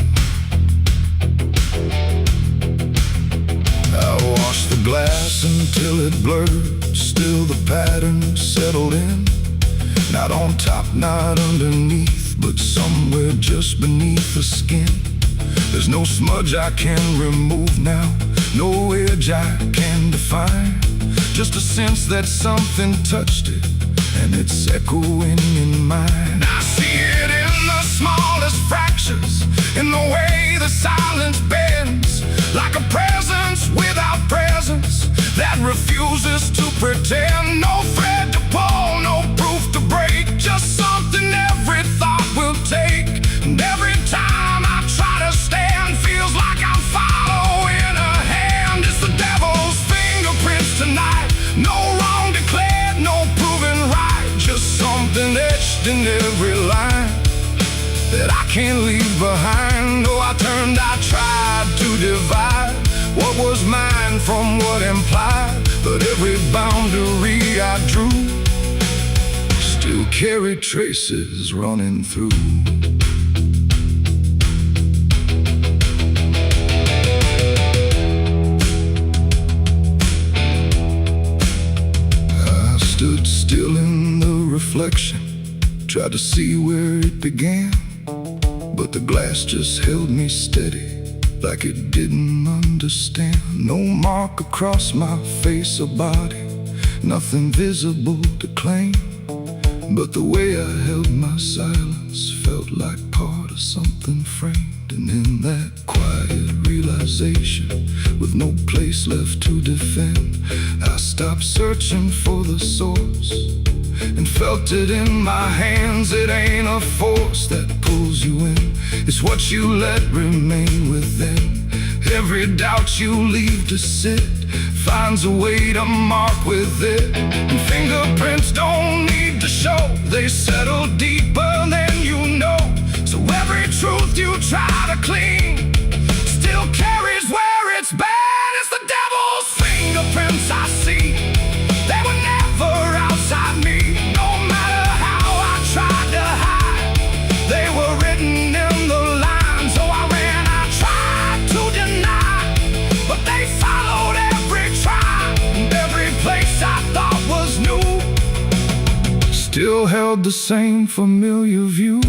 I washed the glass until it blurred, still the pattern settled in. Not on top, not underneath, but somewhere just beneath the skin. There's no smudge I can remove now, no edge I can define, just a sense that something touched it, and it's echoing in mine. I see it in the smallest fractures, in the way the silence bends, like a presence without presence that refuses to pretend. No thread to pull, no proof to break, just something every thought will take. And every time I try to stand, feels like I'm following a hand. It's the devil's fingerprints tonight, no wrong declared, no proven right, just something etched in every line that I can't leave behind. Oh, I tried to divide what was mine from what implied, but every boundary I drew still carried traces running through. I stood still in the reflection, tried to see where it began, but the glass just held me steady, like it didn't understand. No mark across my face or body, nothing visible to claim, but the way I held my silence felt like part of something framed. And in that quiet realization, with no place left to defend, I stopped searching for the source and felt it in my hands. It ain't a force that pulls you in, it's what you let remain within. Every doubt you leave to sit finds a way to mark with it. And fingerprints don't need to show, they settle deeper than you know. So every truth you try to clean still carries where it's been. It's the devil's fingerprints I see, they were never outside me. No matter how I tried to hide, they were written in the lines. So I ran, I tried to deny, but they followed every try. And every place I thought was new still held the same familiar view.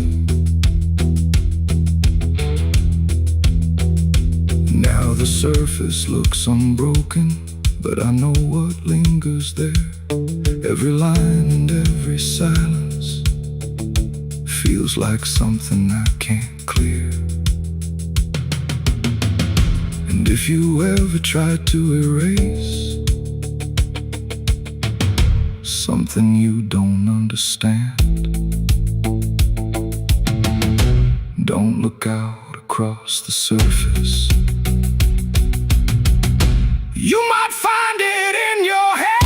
Now the surface looks unbroken, but I know what lingers there. Every line and every silence feels like something I can't clear. And if you ever try to erase something you don't understand, don't look out across the surface. You might find it in your hands.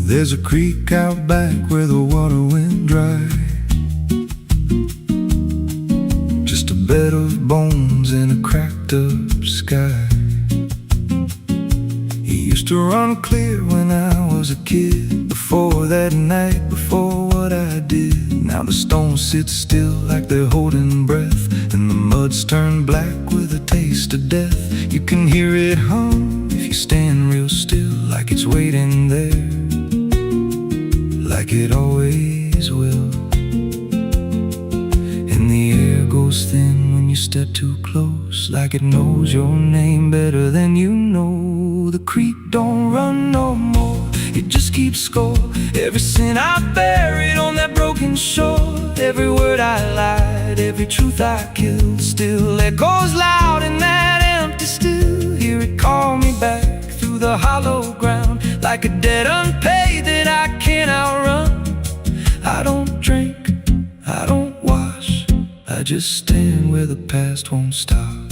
There's a creek out back where the water went dry, just a bed of bones in a cracked up sky. He used to run clear when I was a kid, before that night, before the stones sit still like they're holding breath, and the mud's turned black with a taste of death. You can hear it hum if you stand real still, like it's waiting there, like it always will. And the air goes thin when you step too close, like it knows your name better than you know. The creek don't run no more, it just keeps score. Every sin I buried on that broken shore, every word I lied, every truth I killed, still echoes loud in that empty still. Hear it call me back through the hollow ground, like a debt unpaid that I can't outrun. I don't drink, I don't wash, I just stand where the past won't stop.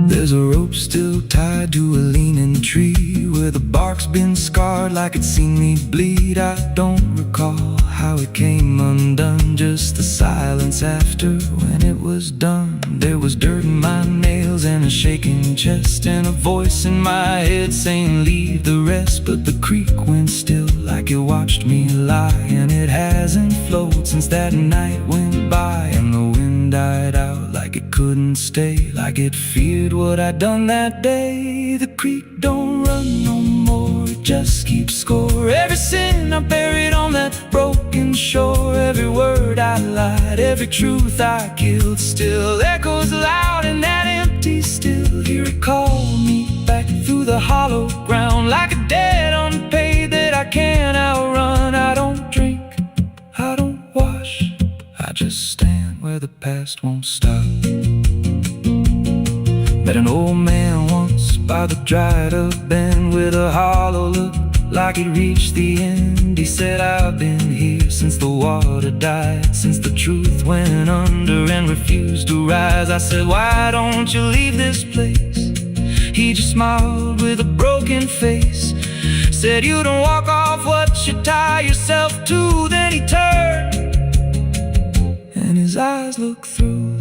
There's a rope still tied to a leaning tree, where the bark's been scarred like it's seen me bleed. I don't recall how it came undone, just the silence after when it was done. There was dirt in my nails and a shaking chest, and a voice in my head saying leave the rest. But the creek went still like it watched me lie, and it hasn't flowed since that night went by. And the wind died out like it couldn't stay, like it feared what I'd done that day. The creek don't run no more, it just keeps score. Every sin I buried on that broken shore, every word I lied, every truth I killed, still echoes loud in that empty still. Hear it call me back through the hollow ground, like a debt unpaid that I can't outrun. I don't drink, I don't wash, I just stand where the past won't stop. Met an old man once by the dried up bend, with a hollow look like he'd reached the end. He said, I've been here since the water died, since the truth went under and refused to rise. I said, why don't you leave this place? He just smiled with a broken face, said, you don't walk off what you tie yourself to. Then he turned and his eyes looked through,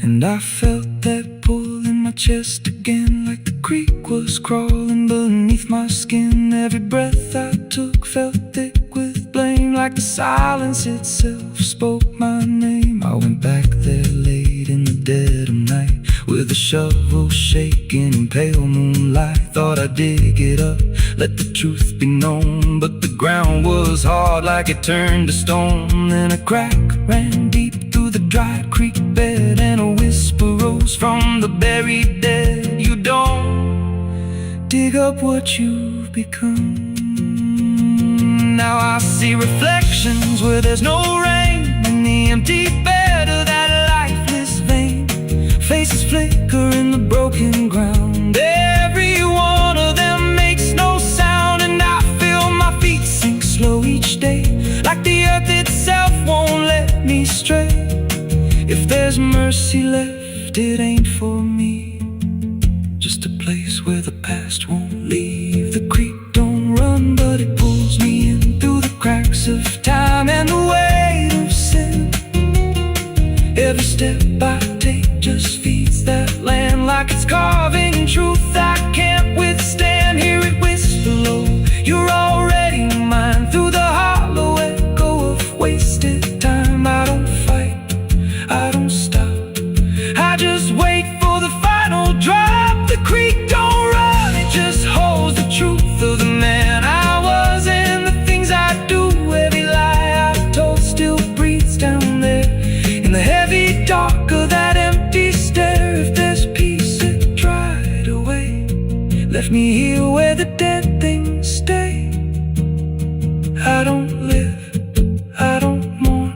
and I felt that pull in my chest again, like the creek was crawling beneath my skin. Every breath I took felt thick with blame, like the silence itself spoke my name. I went back there late in the dead of night, with a shovel shaking in pale moonlight. Thought I'd dig it up, let the truth be known, but the ground was hard like it turned to stone. Then a crack ran deep through the dried creek bed, and a whisper rose from the buried dead. You don't dig up what you've become. Now I see reflections where there's no rain, in the empty bed of that lifeless vein. Faces flicker in the broken ground, every one of them makes no sound. And I feel my feet sink slow each day, like the earth itself won't let me stray. If there's mercy left, it ain't for me, just a place where the past won't leave. The creek don't run, but it pulls me in through the cracks of time and the weight of sin. Every step I take just feeds that land, like it's carving truth I can't withstand. Hear it whisper low, you're already mine, through the hollow echo of wasted time. I don't fight, I don't stop, I just wait for the final drop. The creek don't run, it just holds the truth of the man I was and the things I do. Every lie I told still breathes down there in the heavy dark of that empty stare. If there's peace, it dried away, left me here where the dead things stay. I don't live, I don't mourn,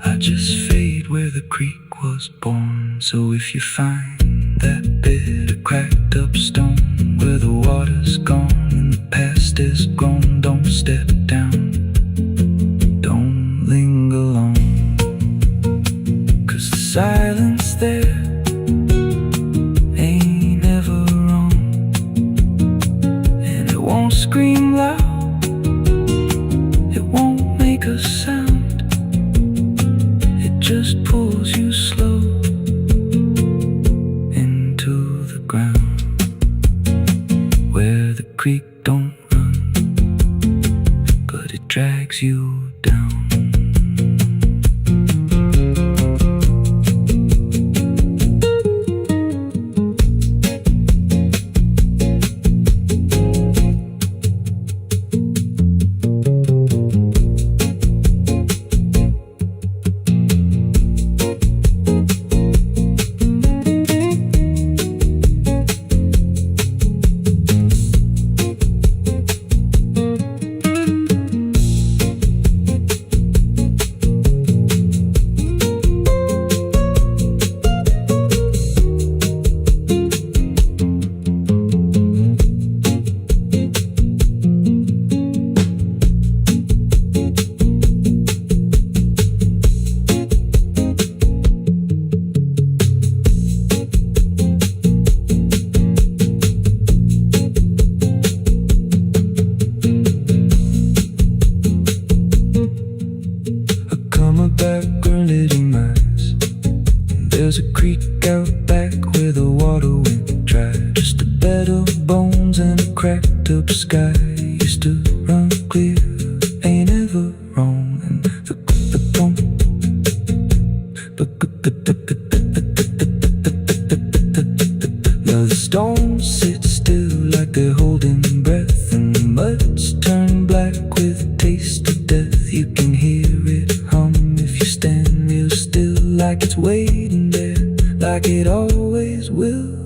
I just fade where the creek was born. So if you find that bit of cracked up stone, where the water's gone and the past is grown, don't step down, don't linger long, 'cause the silence there ain't ever wrong, and it won't scream loud, it won't make a sound, it just pulls you slow into the ground. Where the creek don't run, but it takes you down. There's a creek out back where the water went dry. Just a bed of bones and a cracked up sky. Used to run clear, ain't ever wrong. And the stones sit still like they're holding breath, and the mud's turned black with taste of death. You can hear it hum if you stand real still, like it's waiting there, like it always will.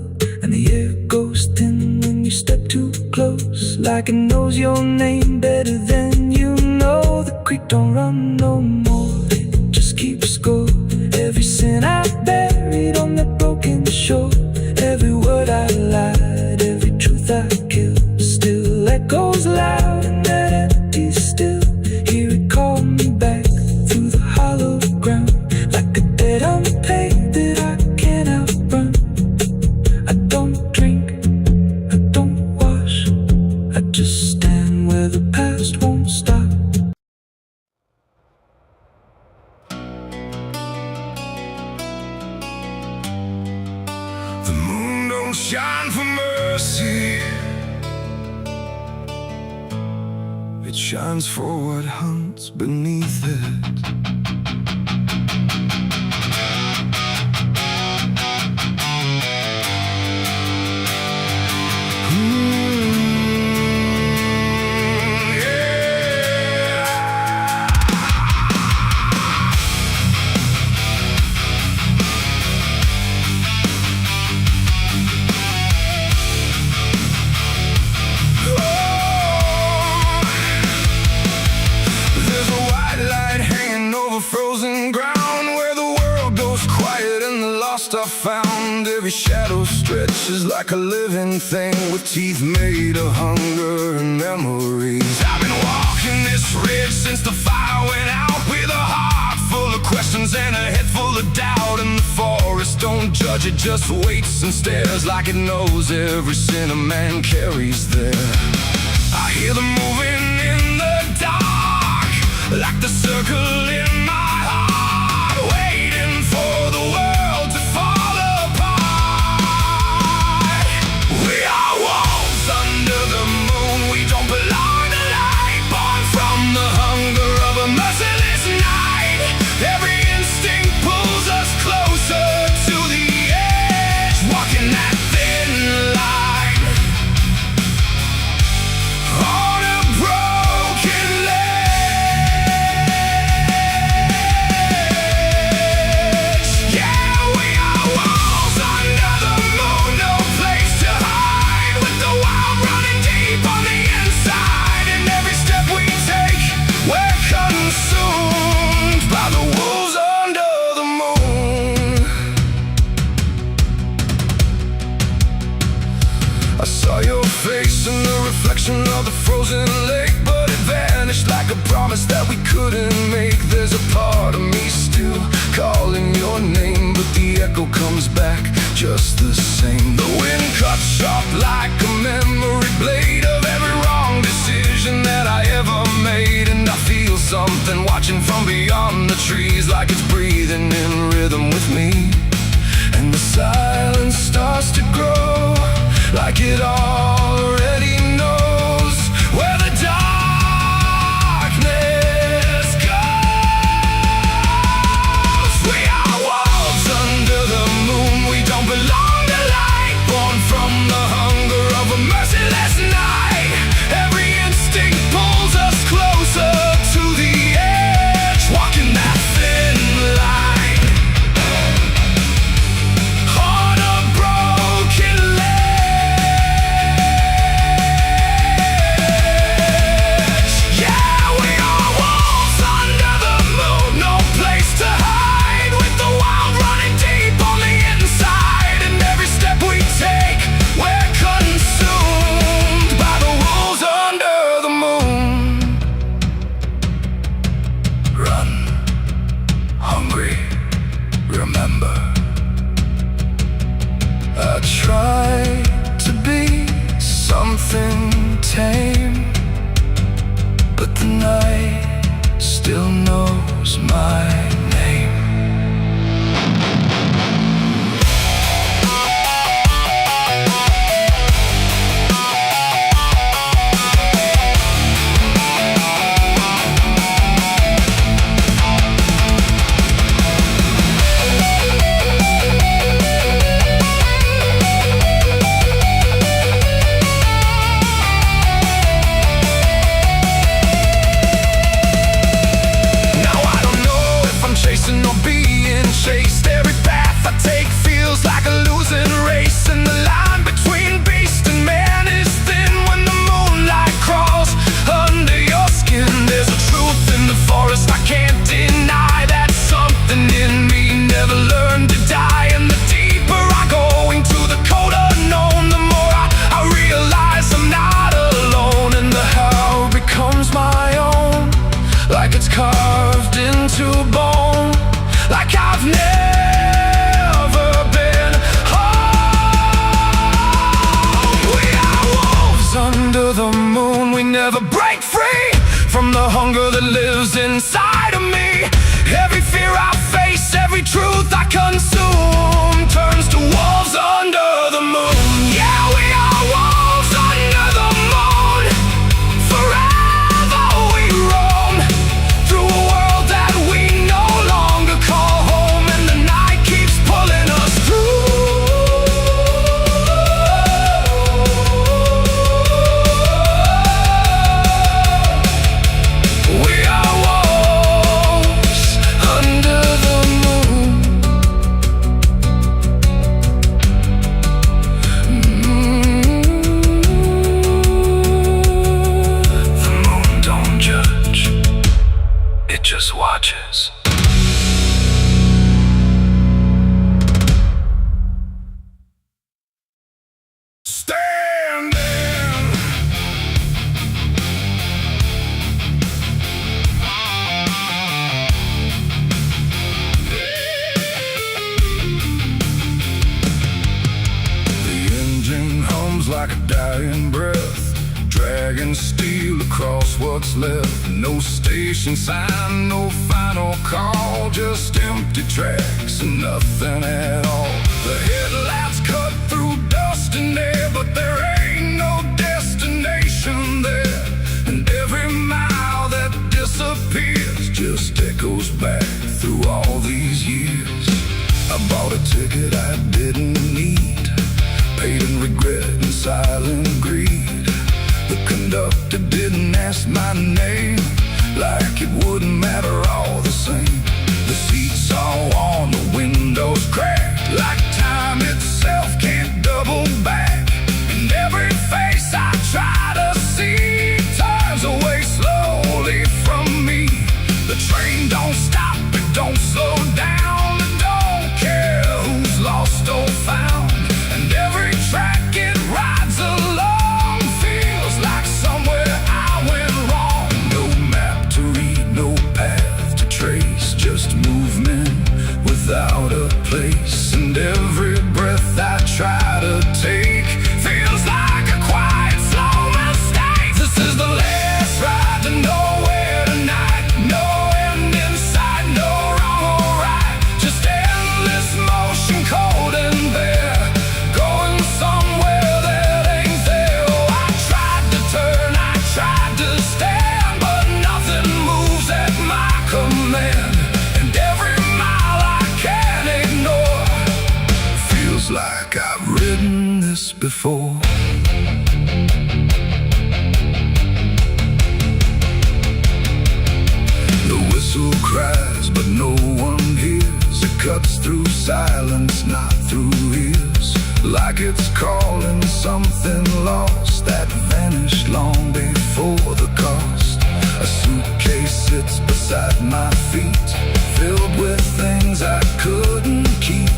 And the air goes thin when you step too close, like it knows your name better than you know. The creek don't run no more, it just keeps score. Every sin I buried on that broken shore, every word I lied, every truth I killed, still echoes loud in that empty still. Hear it call me back through the hollow ground, like a debt unpaid that I can't outrun. I don't drink, I don't wash, I just stand where the past won't stop. The moon don't shine for mercy, it shines for what hunts beneath it. Frozen ground where the world goes quiet and the lost are found. Every shadow stretches like a living thing with teeth made of hunger and memories. I've been walking this ridge since the fire went out, with a heart full of questions and a head full of doubt. And the forest don't judge, it just waits and stares, like it knows every sin a man carries there. I hear them moving in the dark, like the circle in my heart, waiting for the world to fall apart. We are wolves under the moon, we don't belong to light, born from the hunger of a merciless night. Every instinct pulls us closer to the edge, walking that thin line on a broken ledge. Yeah, we are wolves under the moon, no place to hide, with the wild running deep on the inside. And every step we take, we're consumed by the wolves under the moon. I saw your face in the reflection of the frozen lake, but it vanished like a promise that we couldn't make. There's a part of me still calling your name, but the echo comes back just the same. The wind cuts sharp like a memory blade of every wrong decision that I ever made. And I feel something watching from beyond the trees, like it's breathing in rhythm with me. And the silence starts to grow, like it already knows where the darkness never break free from the hunger that lives inside of me. Every fear I face, every truth I consume turns to wolves under the moon. Yeah, we are wolves under the moon. Forever we roam through a world that we no longer call home, and the night keeps pulling us through. We are wolves under the moon. The moon don't judge, it just watches. Standing. The engine hums like a dying breath, dragging steel across what's left. No station sign, no final call, just empty tracks and nothing at all. The headlights cut through dust and air, but there ain't no destination there. And every mile that disappears just echoes back through all these years. I bought a ticket I didn't need, paid in regret and silent greed. The conductor didn't ask my name, like it wouldn't matter all the same. The seats all on, the windows cracked, like time itself can't double back. And every face I try to see turns away slowly from me. The train don't stop, it don't slow down, it don't care who's lost or found. And every track it rides along feels like somewhere I went wrong. No map to read, no path to trace, just movement without a place. And every breath I try to take feels like a quiet, slow mistake. This is the last ride to nowhere tonight. No end in sight, no wrong or right, just endless motion, cold and bare, going somewhere that ain't there. Oh, I tried to turn, I tried to stand, but nothing moves at my command. And every mile I can't ignore feels like I've ridden this before. The whistle cries, but no one hears. It cuts through silence, not through ears, like it's calling something lost that vanished long before the cost. A suitcase sits beside my feet, filled with things I couldn't keep.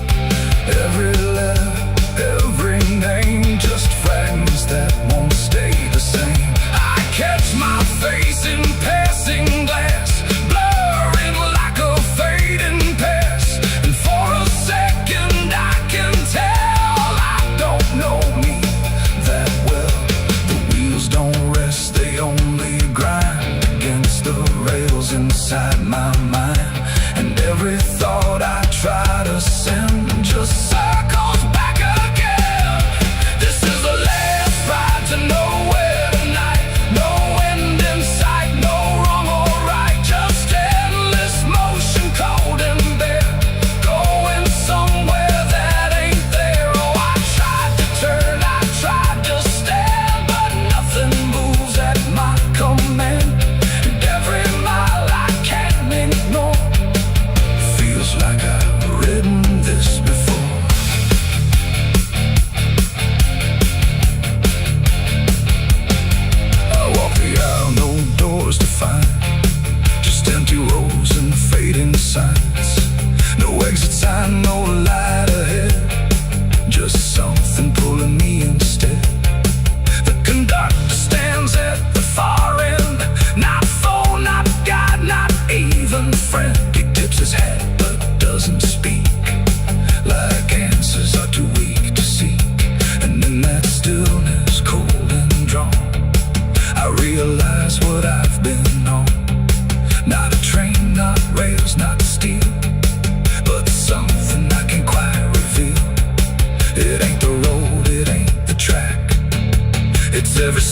Every letter, every name, just fragments that won't stay the same. I catch my face in passing glass, blurring like a fading past. And for a second I can tell I don't know me that well. The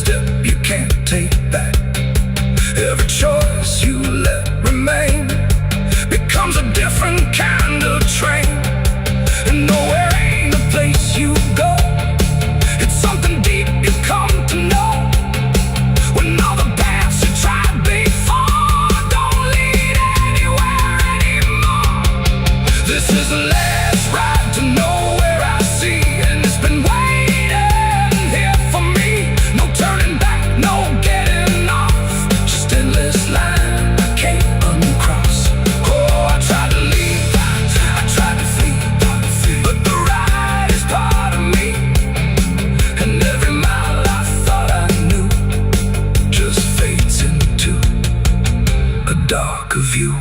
step you can't take back. Every choice you let remain becomes a different kind of train. And nowhere ain't a place you go, it's something deep you come to know. When all the paths you tried before don't lead anywhere anymore. This is the last ride to nowhere I see, and it's been waiting here for me. No turning back, no getting off, just endless line I can't uncross. Oh, I tried to leave, I tried to flee, but the ride is part of me. And every mile I thought I knew just fades into a darker view.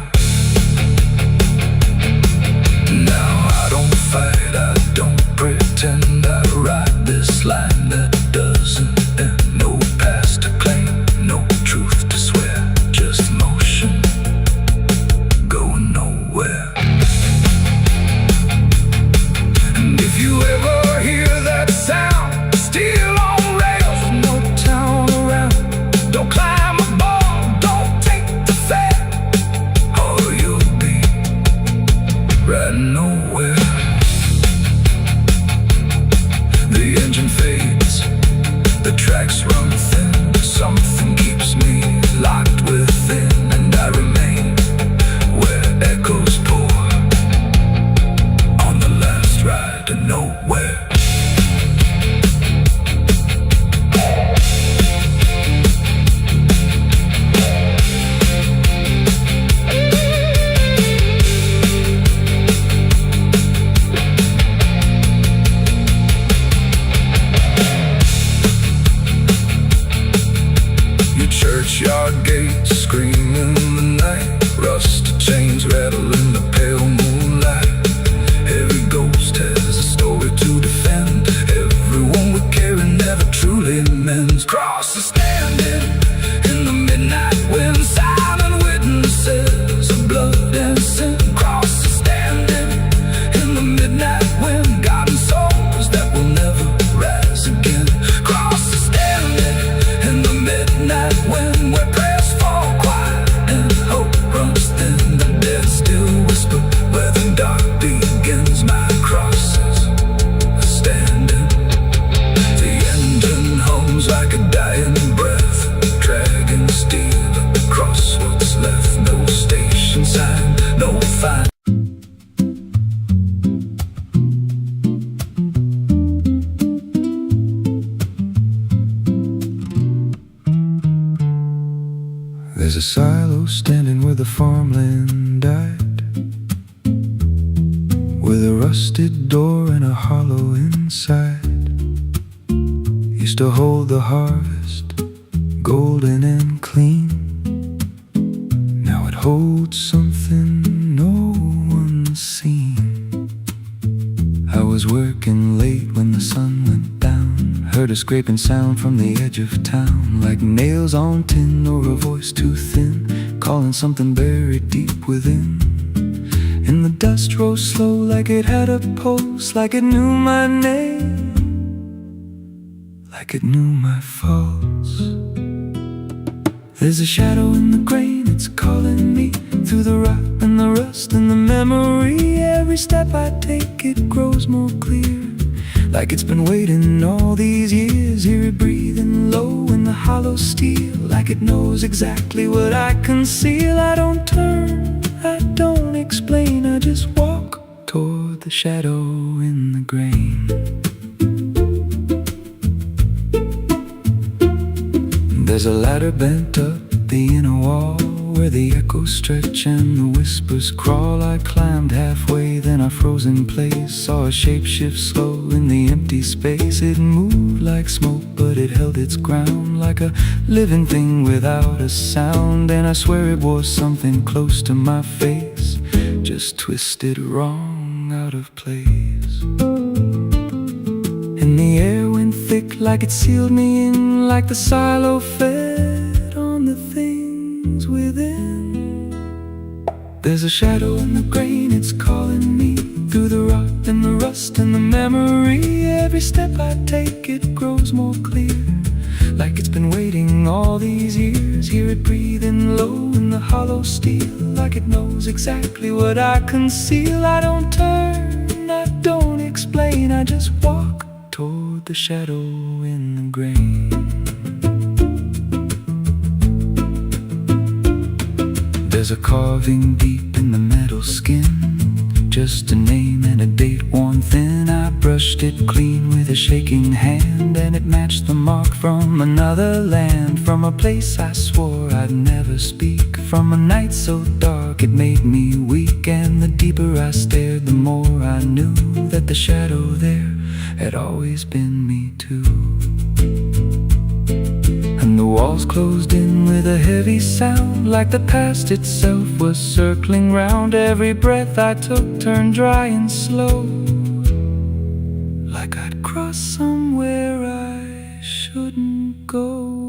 Now I don't fight, I don't pretend, I ride this line that doesn't end. No past to claim, no truth to swear, just motion going nowhere. And if you ever hear that sound, steel on rails with no town around, don't climb aboard, don't take the fare, or you'll be riding nowhere. The engine fades, the tracks run thin, something keeps me locked within, and I remain where echoes pour on the last ride to nowhere. Your churchyard gates scream in the night, rusted chains rattle in the pale moonlight. Every ghost has a story to defend, everyone we carry never truly mends. Crosses standing in the midnight wind, silent witnesses of blood and sin. Crosses standing in the midnight wind, guarding souls that will never rise again. Crosses standing in the midnight wind, where prayers fall quiet and hope runs thin. The dead still whisper where the dark begins. My crosses are standing. The engine hums like a dying breath, dragging steel across what's left. No station sign, no fine. There's a silo standing where the farmland died, with a rusted door and a hollow inside. Used to hold the harvest, golden and clean. Now it holds something no one's seen. I was working late when the sun went down, heard a scraping sound from the edge of town, like nails on tin or a voice too thin, calling something buried deep within. And the dust rose slow like it had a pulse, like it knew my name, like it knew my faults. There's a shadow in the grain, it's calling me through the rot and the rust and the memory. Every step I take, it grows more clear, like it's been waiting all these years. Hear it breathing low in the hollow steel, like it knows exactly what I conceal. I don't turn, I don't explain, I just walk toward the shadow in the grain. There's a ladder bent up the inner wall, where the echoes stretch and the whispers crawl. I climbed halfway, then I froze in place, saw a shape shift slow in the empty space. It moved like smoke, but it held its ground, like a living thing without a sound. And I swear it was something close to my face, just twisted wrong, out of place. And the air went thick, like it sealed me in, like the silo fed on the things within. There's a shadow in the grain, it's calling me through the rot and the rust and the memory. Every step I take, it grows more clear, like it's been waiting all these years. Hear it breathing low in the hollow steel, like it knows exactly what I conceal. I don't turn, I don't explain, I just walk toward the shadow in the grain. There's a carving deep in the metal skin, just a name and a date worn thin. I brushed it clean with a shaking hand, and it matched the mark from another land, from a place I swore I'd never speak, from a night so dark it made me weak. And the deeper I stared, the more I knew that the shadow there had always been me too. And the walls closed in with a heavy sound, like the past itself was circling round. Every breath I took turned dry and slow, like I'd crossed somewhere I shouldn't go.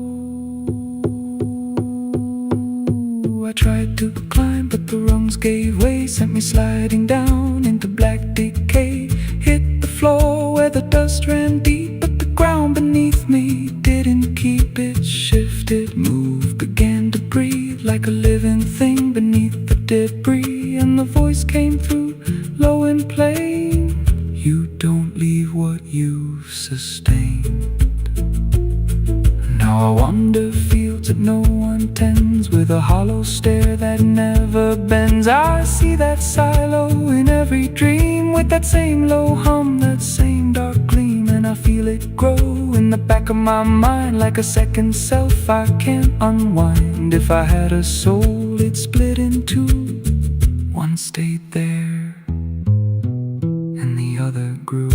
I tried to climb, but the rungs gave way, sent me sliding down into black decay. Hit the floor where the dust ran deep, but the ground beneath me didn't keep it. Shifted, moved, began to breathe like a living thing beneath the debris. And the voice came through, low and plain: you don't leave what you've sustained. Now I wander fields that no one tends, with a hollow stare that never bends. I see that silo in every dream, with that same low hum, that same dark gleam. And I feel it grow in the back of my mind, like a second self I can't unwind. If I had a soul, it'd split in two. One stayed there, and the other grew.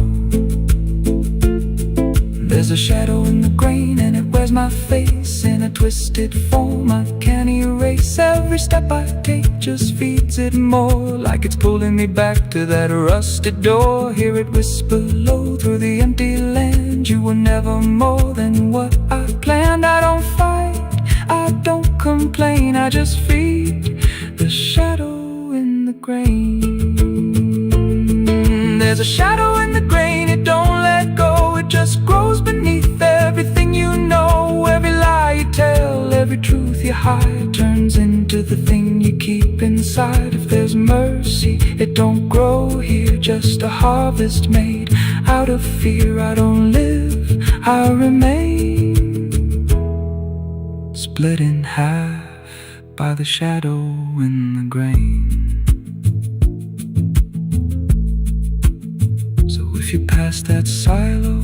There's a shadow in the grain, and it wears my face in a twisted form I can't erase. Every step I take just feeds it more, like it's pulling me back to that rusted door. Hear it whisper low through the empty land: you were never more than what I planned. I don't fight, I don't complain, I just feed the shadow in the grain. There's a shadow in the grain, it don't let go, it just grows beneath everything you know. Every lie you tell, every truth you hide, turns into the thing you keep inside. If there's mercy, it don't grow here, just a harvest made out of fear. I don't live, I remain, split in half by the shadow in the grain. If you pass that silo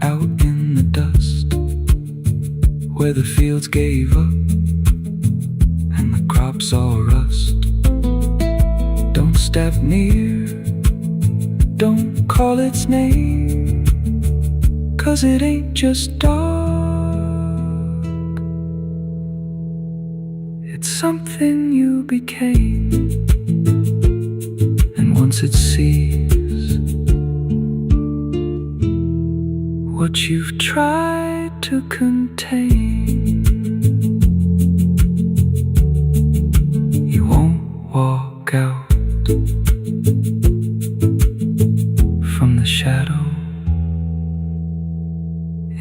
out in the dust, where the fields gave up and the crops all rust, don't step near, don't call its name, 'cause it ain't just dark, it's something you became. And once it sees what you've tried to contain, you won't walk out from the shadow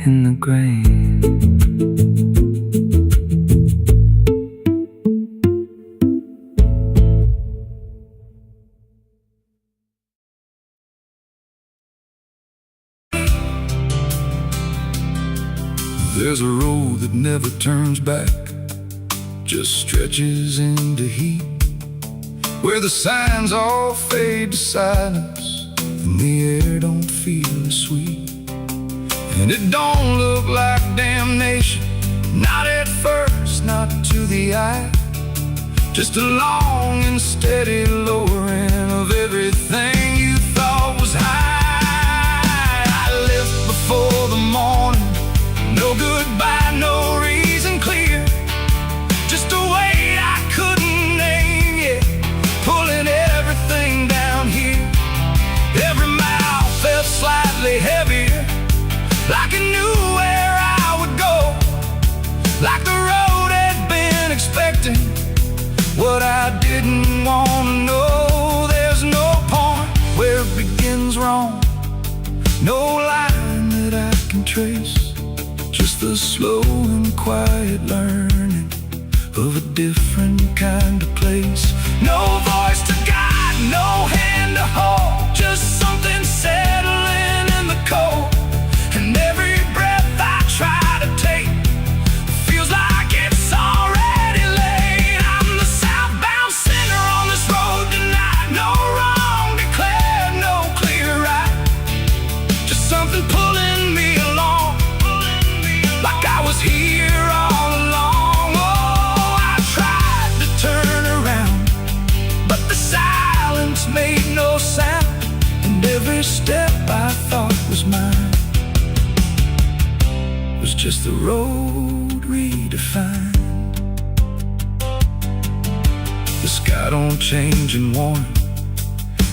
in the grain. There's a road that never turns back, just stretches into heat, where the signs all fade to silence and the air don't feel as sweet. And it don't look like damnation, not at first, not to the eye, just a long and steady lowering of everything you thought was high. I left before the morning, no goodbye, no reason clear, just a weight I couldn't name yet, pulling everything down here. Every mile felt slightly heavier, like it knew where I would go, like the road had been expecting what I didn't want to know. There's no point where it begins wrong, no line that I can trace, just a slow and quiet learning of a different kind of place. No voice to guide, no hand to hold, just something settling in the cold. And every breath I try to take feels like it's already late. I'm the southbound sinner on this road tonight. No wrong declared, no clear right, just something pulling me along, like I was here all along. Oh, I tried to turn around, but the silence made no sound, and every step I thought was mine was just the road redefined. The sky don't change in warning,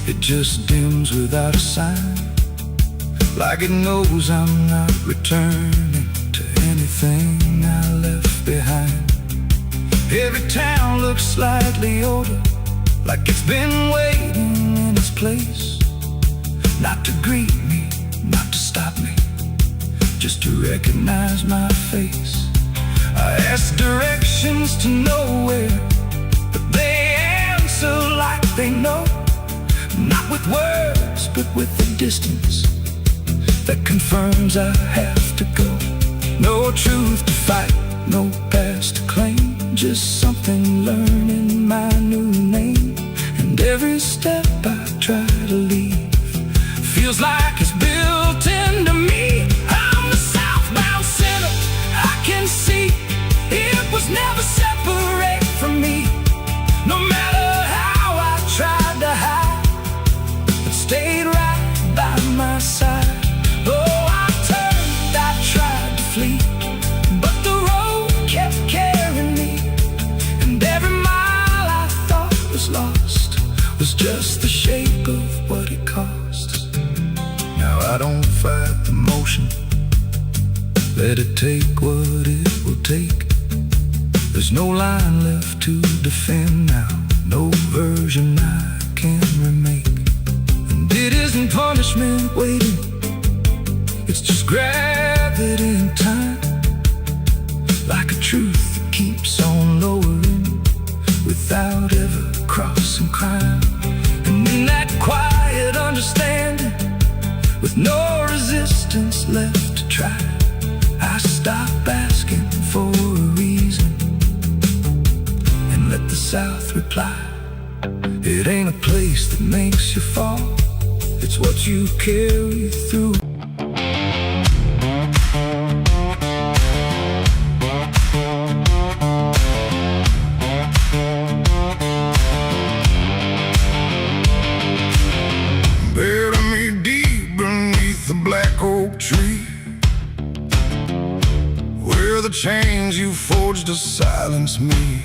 it just dims without a sign, like it knows I'm not returning to anything I left behind. Every town looks slightly older, like it's been waiting in its place, not to greet me, not to stop me, just to recognize my face. I ask directions to nowhere, but they answer like they know, not with words, but with the distance that confirms I have to go. No truth to fight, no past to claim, just something learning my new name. And every step I try to leave feels like it's built into me. I'm the southbound sinner, I can see it was never separate from me. No matter how I tried to hide, it stayed right by my side. Oh, I turned, I tried to flee, but the road kept carrying me. And every mile I thought was lost was just the shape of what it costs. Now I don't fight the motion, let it take what it will take. There's no line left to defend now, no version I can remake. And it isn't punishment waiting, it's just gravity in time, like a truth that keeps on lowering without ever crossing crime. And in that quiet understanding, with no resistance left to try, I stop asking for a reason and let the South reply. It ain't a place that makes you fall, it's what you carry through. Bury me deep beneath the black oak tree, where the chains you forged to silence me